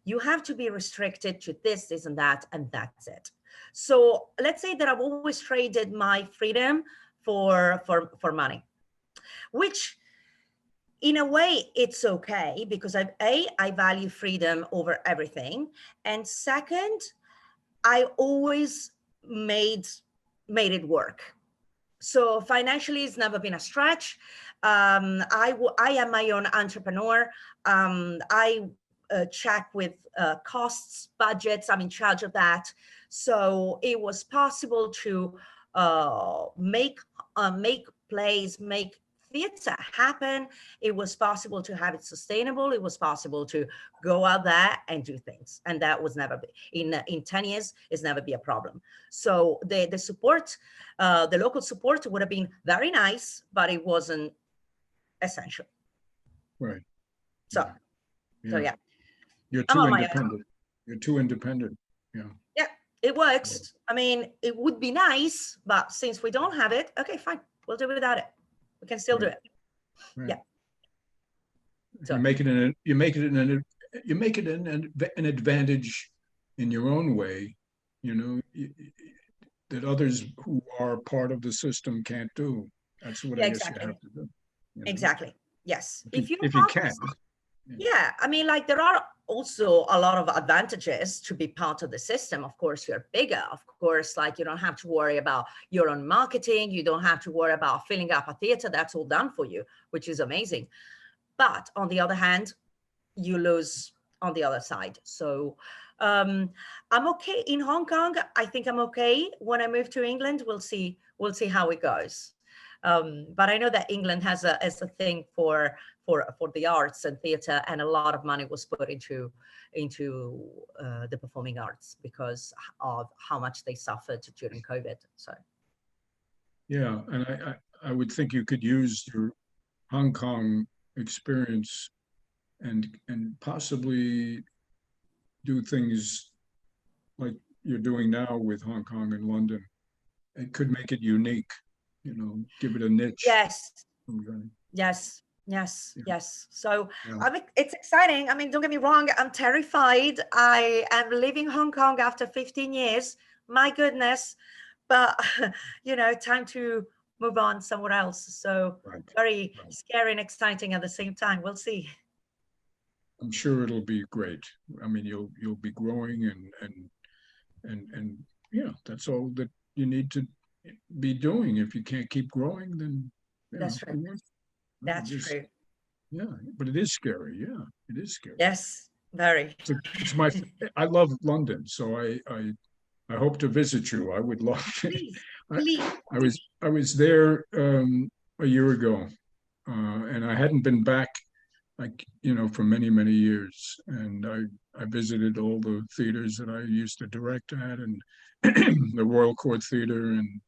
you have to be restricted to this, this, and that, and that's it. So let's say that I've always traded my freedom for money, which in a way it's okay, because I value freedom over everything. And second, I always made it work. So financially, it's never been a stretch. I am my own entrepreneur. I check with costs, budgets. I'm in charge of that. So it was possible to make plays, make theater happen. It was possible to have it sustainable. It was possible to go out there and do things, and that was never in 10 years it's never be a problem. So the support, the local support would have been very nice, but it wasn't essential. Right. So yeah. You're I'm too on my own. independent. You're too independent. Yeah. Yeah, it works. I mean, it would be nice, but since we don't have it, okay, fine. We'll do it without it. We can still do it. Right. Yeah. So You make it an advantage in your own way, you know, that others who are part of the system can't do. That's what I guess you have to do. You know? Exactly. Yes. If you can. Yeah, I mean, like there are also a lot of advantages to be part of the system. Of course, you're bigger. Of course, like you don't have to worry about your own marketing. You don't have to worry about filling up a theater. That's all done for you, which is amazing. But on the other hand, you lose on the other side. So I'm okay in Hong Kong. I think I'm okay. When I move to England, we'll see how it goes. But I know that England has a thing for the arts and theater, and a lot of money was put into the performing arts because of how much they suffered during COVID. So yeah, and I would think you could use your Hong Kong experience and possibly do things like you're doing now with Hong Kong and London. It could make it unique, you know, give it a niche. Yes. Okay. Yes. So I mean, it's exciting. I mean, don't get me wrong. I'm terrified. I am leaving Hong Kong after 15 years. My goodness. But, you know, time to move on somewhere else. So very scary and exciting at the same time. We'll see. I'm sure it'll be great. I mean, you'll be growing and yeah, that's all that you need to be doing. If you can't keep growing, then that's true. That's true. Yeah, but it is scary. Yeah, it is scary. Yes, very. I love London, so I hope to visit you. I would love to. Please. I was there a year ago, and I hadn't been back, like, you know, for many years. And I visited all the theaters that I used to direct at, and the Royal Court Theater, and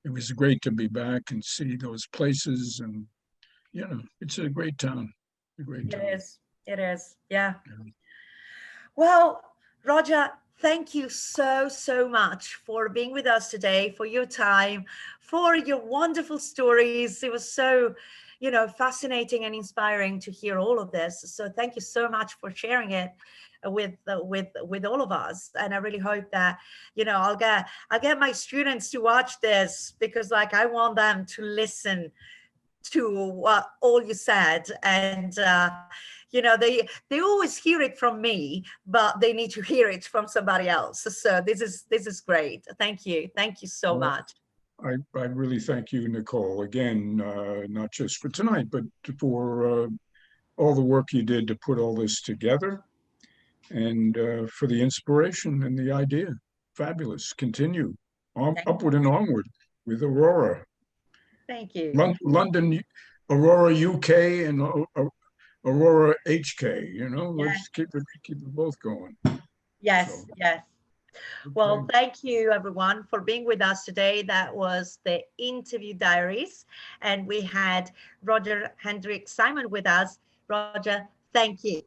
it was great to be back and see those places. And you know, it's a great town. A great town. It is. Yeah. Well, Roger, thank you so much for being with us today, for your time, for your wonderful stories. It was so, you know, fascinating and inspiring to hear all of this. So thank you so much for sharing it with all of us. And I really hope that, you know, I'll get my students to watch this, because like I want them to listen to what all you said, and you know, they always hear it from me, but they need to hear it from somebody else. So this is great. Thank you so much. I really thank you, Nicole, again, not just for tonight, but for all the work you did to put all this together, and for the inspiration and the idea. Fabulous. Continue upward and onward with Aurora. Thank you. London, Aurora, UK, and Aurora, HK. You know, let's keep it both going. Yes. Well, thank you everyone for being with us today. That was the Interview Diaries, and we had Roger Hendrick Simon with us. Roger, thank you.